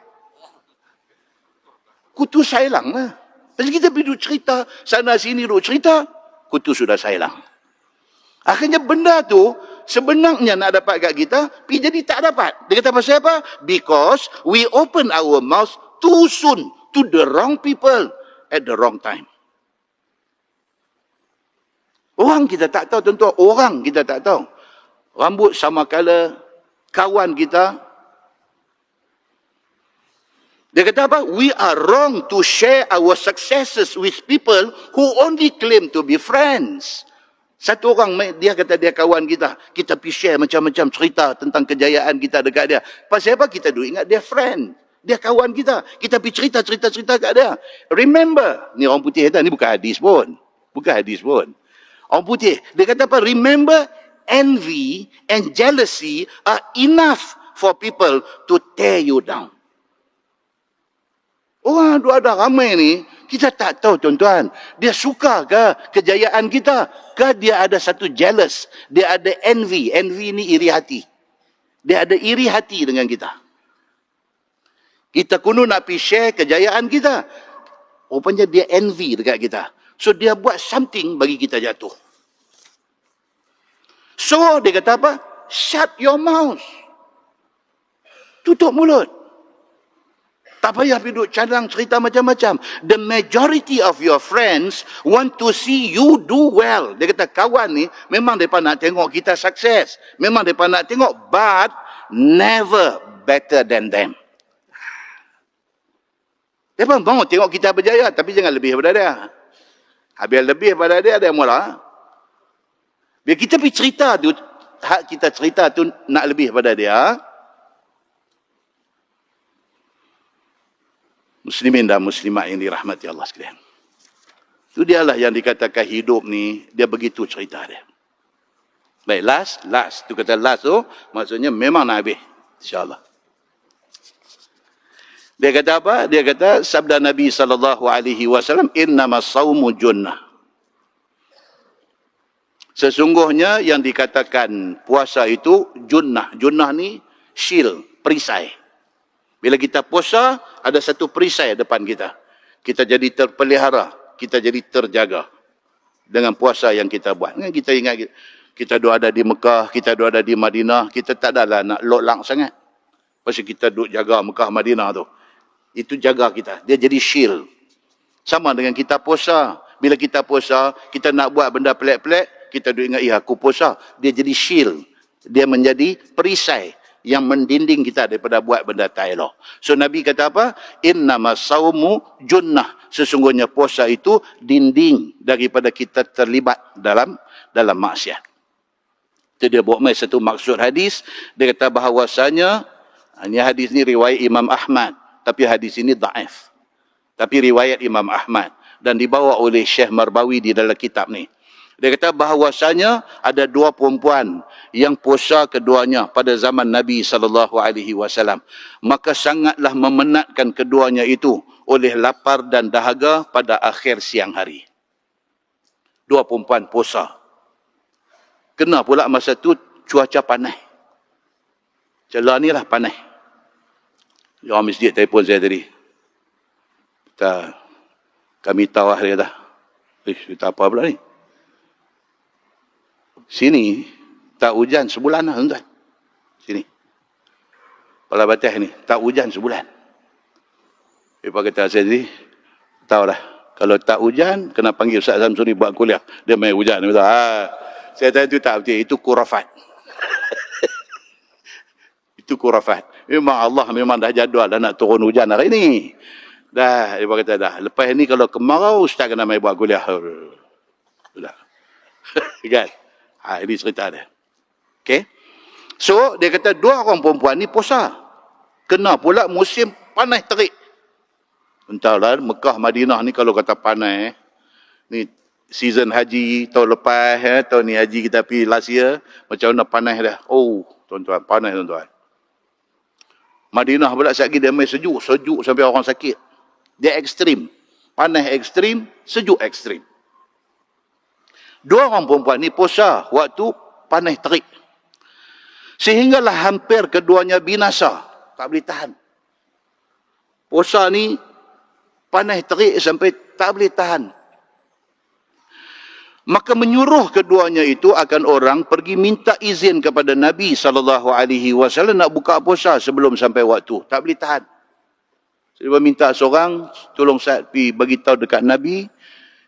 Kutu sailang lah. Pasal kita pergi duduk cerita, sana sini duduk cerita, kutu sudah sailang. Akhirnya benda tu sebenarnya nak dapat kat kita, tapi jadi tak dapat. Dia kata pasal apa? Because we open our mouth too soon to the wrong people at the wrong time. Orang kita tak tahu, tentu orang kita tak tahu. Rambut sama color, kawan kita. Dia kata apa? We are wrong to share our successes with people who only claim to be friends. Satu orang, dia kata dia kawan kita. Kita pergi share macam-macam cerita tentang kejayaan kita dekat dia. Pasal apa? Kita duk ingat dia friend. Dia kawan kita. Kita pergi cerita-cerita kat dia. Remember. Ni orang putih kata, ni bukan hadis pun. Bukan hadis pun. Orang putih. Dia kata apa? Remember, envy and jealousy are enough for people to tear you down. Orang ada ramai ni, kita tak tahu tuan-tuan. Dia suka ke kejayaan kita? Ke dia ada satu jealous? Dia ada envy. Envy ni iri hati. Dia ada iri hati dengan kita. Kita kuno nak pergi share kejayaan kita. Rupanya dia envy dekat kita. So dia buat something bagi kita jatuh. So dia kata apa? Shut your mouth. Tutup mulut. Tak payah duduk cadang cerita macam-macam. The majority of your friends want to see you do well. Dia kata kawan ni memang mereka nak tengok kita sukses. Memang mereka nak tengok, but never better than them. Mereka mahu tengok kita berjaya, tapi jangan lebih daripada dia. Habis lebih pada dia, ada yang mula. Biar kita pergi cerita tu, hak kita cerita tu nak lebih pada dia. Muslimin dan muslimat yang dirahmati Allah sekalian. Itu dialah yang dikatakan hidup ni, dia begitu cerita dia. Baik, last. Tu kata last tu, maksudnya memang nak habis. InsyaAllah. Dia kata apa? Dia kata, sabda Nabi SAW, innama sawmu junnah. Sesungguhnya yang dikatakan puasa itu junnah. Junnah ni shield, perisai. Bila kita puasa, ada satu perisai depan kita. Kita jadi terpelihara, kita jadi terjaga dengan puasa yang kita buat. Kita ingat, kita duduk ada di Mekah, kita duduk ada di Madinah, kita tak adalah nak lolang sangat. Pasal kita duduk jaga Mekah, Madinah tu. Itu jaga kita. Dia jadi shield. Sama dengan kita puasa. Bila kita puasa, kita nak buat benda pelik-pelik, kita duduk ingat, aku puasa. Dia jadi shield. Dia menjadi perisai yang mendinding kita daripada buat benda tak elok. So Nabi kata apa? Innama sawmu junnah. Sesungguhnya puasa itu dinding daripada kita terlibat dalam maksiat. Itu dia buat mai satu maksud hadis. Dia kata bahawasanya, ini hadis ni riwayat Imam Ahmad. Tapi hadis ini dhaif. Tapi riwayat Imam Ahmad. Dan dibawa oleh Syekh Marbawi di dalam kitab ni. Dia kata bahawasanya ada dua perempuan yang puasa keduanya pada zaman Nabi SAW. Maka sangatlah memenatkan keduanya itu oleh lapar dan dahaga pada akhir siang hari. Dua perempuan puasa. Kena pula masa tu cuaca panas. Celah ni lah panas. Orang masjid telefon saya tadi. Kami tahu lah dia dah. Kita apa pula ni? Sini tak hujan sebulan lah tuan-tuan. Sini. Kepala Batas ni tak hujan sebulan. Lepas kata saya tadi, tahu dah. Kalau tak hujan, kena panggil Ustaz Samsuri buat kuliah. Dia main hujan. Saya tahu itu tak betul. Itu kurafat. Itu kurafat. Memang Allah memang dah jadual dah nak turun hujan hari ni. Dah, dia kata dah. Lepas ni kalau kemarau, Ustaz kena main buat kuliah. Sudah. Kan? Ini cerita dia. Okay? So, dia kata dua orang perempuan ni puasa. Kena pula musim panas terik. Entahlah, Mekah, Madinah ni kalau kata panas, ni season haji tahun lepas, tahun ni haji kita pergi last year, macam mana panas dah. Oh, tuan-tuan, panas tuan-tuan. Madinah pula sekali dia main sejuk sampai orang sakit. Dia ekstrim. Panas ekstrim, sejuk ekstrim. Dua orang perempuan ni puasa waktu panas terik. Sehinggalah hampir keduanya binasa. Tak boleh tahan. Puasa ni panas terik sampai tak boleh tahan. Maka menyuruh keduanya itu akan orang pergi minta izin kepada Nabi SAW nak buka puasa sebelum sampai waktu. Tak boleh tahan. Dia minta seorang, tolong saya pergi bagi tahu dekat Nabi.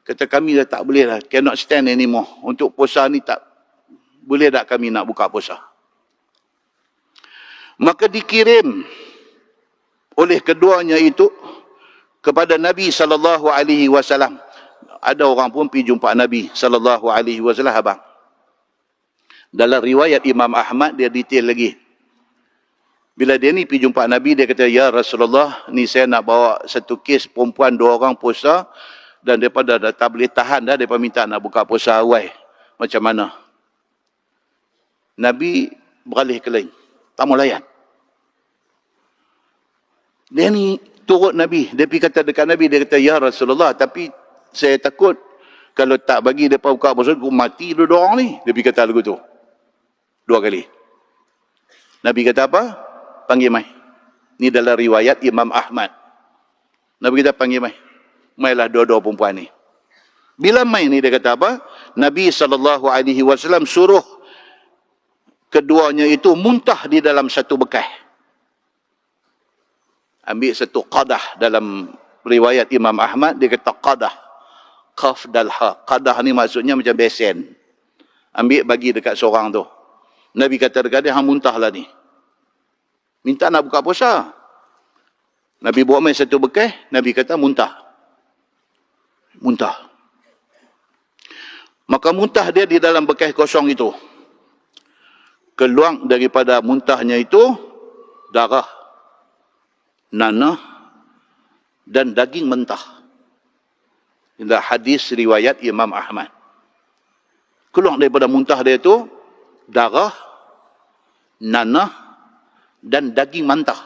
Kata kami dah tak boleh lah. Cannot stand anymore. Untuk puasa ni tak boleh tak kami nak buka puasa. Maka dikirim oleh keduanya itu kepada Nabi SAW. Ada orang pun pergi jumpa Nabi SAW, abang. Dalam riwayat Imam Ahmad, dia detail lagi. Bila dia ni pergi jumpa Nabi, dia kata, ya Rasulullah, ni saya nak bawa satu kes perempuan dua orang puasa, dan mereka dah tak boleh tahan dah, mereka minta nak buka puasa awal. Macam mana? Nabi beralih ke lain. Tak mau layan. Dia ni turut Nabi. Dia pergi kata dekat Nabi, dia kata, ya Rasulullah, tapi saya takut kalau tak bagi mereka buka puasa, aku mati dua orang ni. Dia pergi kata lagu tu. Dua kali. Nabi kata apa? Panggil mai. Ni dalam riwayat Imam Ahmad. Nabi kata panggil mai. Mailah dua-dua perempuan ni. Bila mai ni dia kata apa? Nabi SAW suruh keduanya itu muntah di dalam satu bekas. Ambil satu qadah dalam riwayat Imam Ahmad, dia kata qadah. Qaf dal ha. Qadah ni maksudnya macam besen. Ambil bagi dekat seorang tu. Nabi kata dekat dia, hang muntahlah ni. Minta nak buka puasa. Nabi buat mai satu bekas, Nabi kata muntah. Muntah. Maka muntah dia di dalam bekas kosong itu. Keluar daripada muntahnya itu darah, nanah dan daging mentah. Inilah hadis riwayat Imam Ahmad. Keluar daripada muntah dia itu darah, nanah dan daging mentah.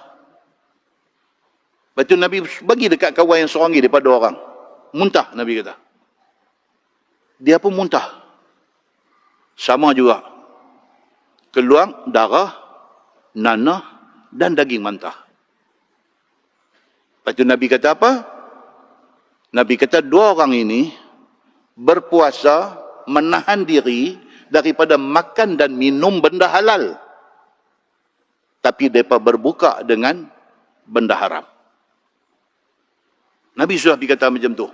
Lepas tu Nabi bagi dekat kawan yang seorang ni daripada orang. Muntah, Nabi kata. Dia pun muntah. Sama juga. Keluar darah, nanah dan daging mentah. Lepas tu Nabi kata apa? Nabi kata dua orang ini berpuasa menahan diri daripada makan dan minum benda halal. Tapi mereka berbuka dengan benda haram. Nabi sudah berkata macam tu.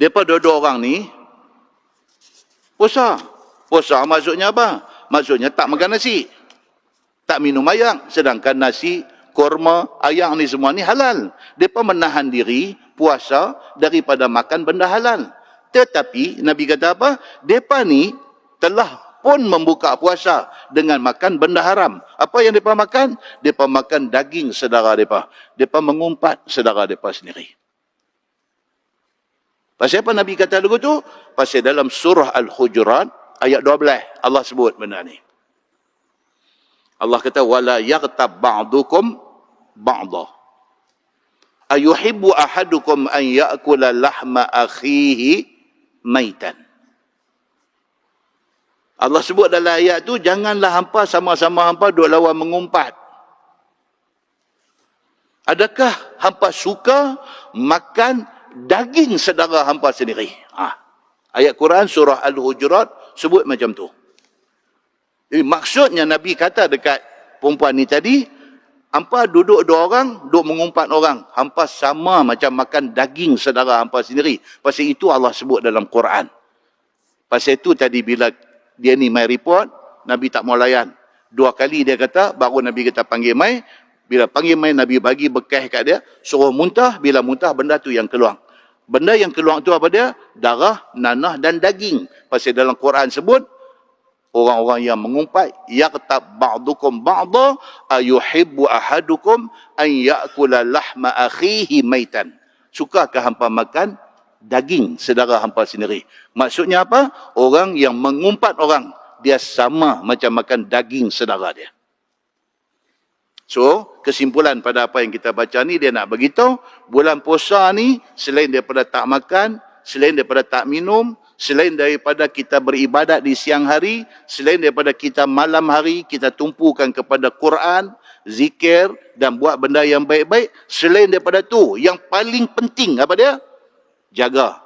Mereka dua orang ni puasa. Puasa maksudnya apa? Maksudnya tak makan nasi. Tak minum ayam. Sedangkan nasi, kurma, ayam ni semua ni halal. Mereka menahan diri puasa daripada makan benda halal. Tetapi Nabi kata apa? Mereka ni telah pun membuka puasa dengan makan benda haram. Apa yang mereka makan? Mereka makan daging saudara mereka. Mereka mengumpat saudara mereka sendiri. Pasal apa Nabi kata lagu tu? Pasal dalam surah Al-Hujurat ayat 12 Allah sebut benda ni. Allah kata wala yaghtab ba'dukum ba'dha. Ayuhibbu ahadukum an ya'kula lahma akhihi maitan. Allah sebut dalam ayat tu janganlah hampa sama-sama hampa duk lawan mengumpat. Adakah hampa suka makan daging saudara hampa sendiri? Ayat Quran surah Al-Hujurat sebut macam tu. Jadi maksudnya Nabi kata dekat perempuan ni tadi, hampa duduk dua orang, duduk mengumpat orang. Hampa sama macam makan daging saudara hampa sendiri. Pasal itu Allah sebut dalam Quran. Pasal itu tadi bila dia ni mai report, Nabi tak mau layan. Dua kali dia kata, baru Nabi kata panggil mai. Bila panggil mai, Nabi bagi bekas kat dia, suruh muntah. Bila muntah, benda tu yang keluar. Benda yang keluar tu apa dia? Darah, nanah dan daging. Pasal dalam Quran sebut, orang-orang yang mengumpat, yaqtab ba'dukum ba'dha ayuhibbu ahadukum an ya'kula lahma akhihi maitan. Sukakah hampa makan daging saudara hampa sendiri? Maksudnya apa? Orang yang mengumpat orang, dia sama macam makan daging saudara dia. So, kesimpulan pada apa yang kita baca ni, dia nak beritahu, bulan puasa ni, selain daripada tak makan, selain daripada tak minum, selain daripada kita beribadat di siang hari, selain daripada kita malam hari, kita tumpukan kepada Quran, zikir dan buat benda yang baik-baik, selain daripada tu, yang paling penting apa dia? Jaga.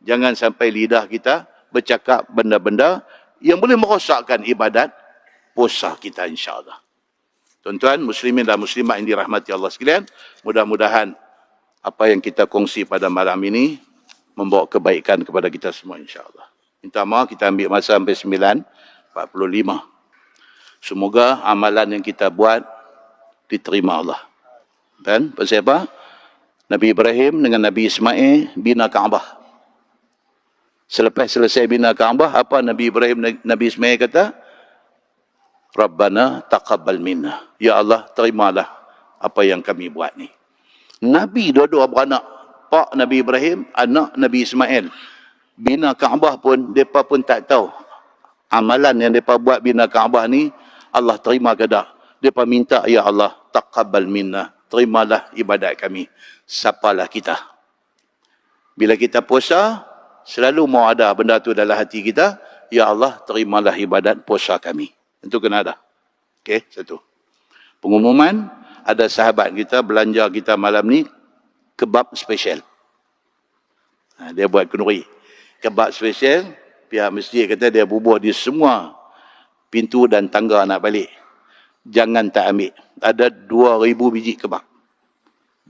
Jangan sampai lidah kita bercakap benda-benda yang boleh merosakkan ibadat puasa kita insya-Allah. Tuan-tuan, muslimin dan muslimat yang dirahmati Allah sekalian, mudah-mudahan apa yang kita kongsi pada malam ini membawa kebaikan kepada kita semua insya-Allah. Minta maaf kita ambil masa sampai 9:45. Semoga amalan yang kita buat diterima Allah. Dan pasal apa? Nabi Ibrahim dengan Nabi Ismail bina Kaabah. Selepas selesai bina Kaabah, apa Nabi Ibrahim, Nabi Ismail kata? Rabbana taqabbal minna. Ya Allah, terimalah apa yang kami buat ni. Nabi dua-dua beranak. Pak Nabi Ibrahim, anak Nabi Ismail. Bina Kaabah pun, mereka pun tak tahu. Amalan yang mereka buat bina Kaabah ni, Allah terima ke tak? Mereka minta, Ya Allah, taqabbal minna. Terimalah ibadat kami. Siapalah kita. Bila kita puasa, selalu mau ada benda tu dalam hati kita. Ya Allah, terimalah ibadat puasa kami. Itu kena ada. Okey, satu. Pengumuman, ada sahabat kita belanja kita malam ni kebab spesial. Dia buat kenduri. Kebab spesial, pihak masjid kata dia bubuh di semua pintu dan tangga nak balik. Jangan tak ambil. Ada 2,000 biji kebab.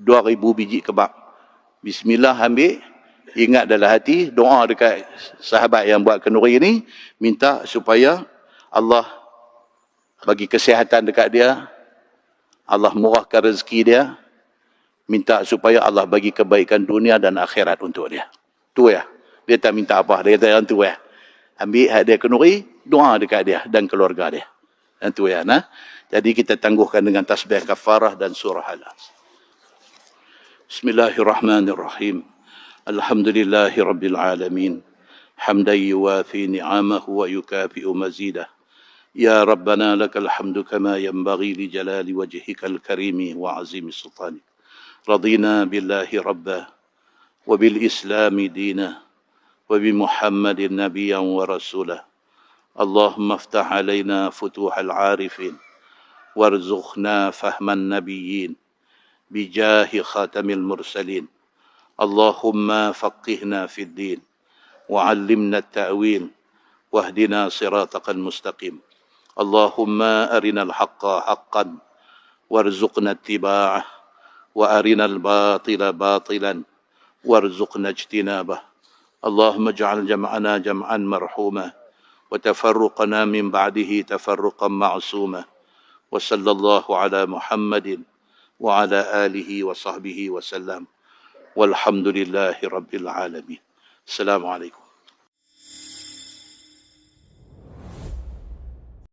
2,000 biji kebab. Bismillah ambil. Ingat dalam hati, doa dekat sahabat yang buat kenduri ni, minta supaya Allah bagi kesihatan dekat dia, Allah murahkan rezeki dia, minta supaya Allah bagi kebaikan dunia dan akhirat untuk dia. Tu ya. Dia tak minta apa. Dia kata yang tu ya. Ambil hak dia kenduri, doa dekat dia dan keluarga dia. Yang tu ya. Nah. Jadi kita tangguhkan dengan tasbih kafarah dan surah Al-As. Bismillahirrahmanirrahim. Alhamdulillahi Rabbil Alamin. Hamdan yuwafi ni'amahu wa yukafi'u mazidah. يا ربنا لك الحمد كما ينبغي لجلال وجهك الكريم وعظيم سلطانك رضينا بالله ربا وبالإسلام دينا وبمحمد نبيا ورسولا اللهم افتح علينا فتوح العارفين وارزقنا فهم النبيين بجاه خاتم المرسلين اللهم فقهنا في الدين وعلمنا التأويل واهدنا صراطك المستقيم اللهم أرنا الحق حقا وارزقنا اتباعه وأرنا الباطل باطلا وارزقنا اجتنابه اللهم اجعل جمعنا جمعا مرحوما وتفرقنا من بعده تفرقا معصوما وصلى الله على محمد وعلى آله وصحبه وسلم والحمد لله رب العالمين السلام عليكم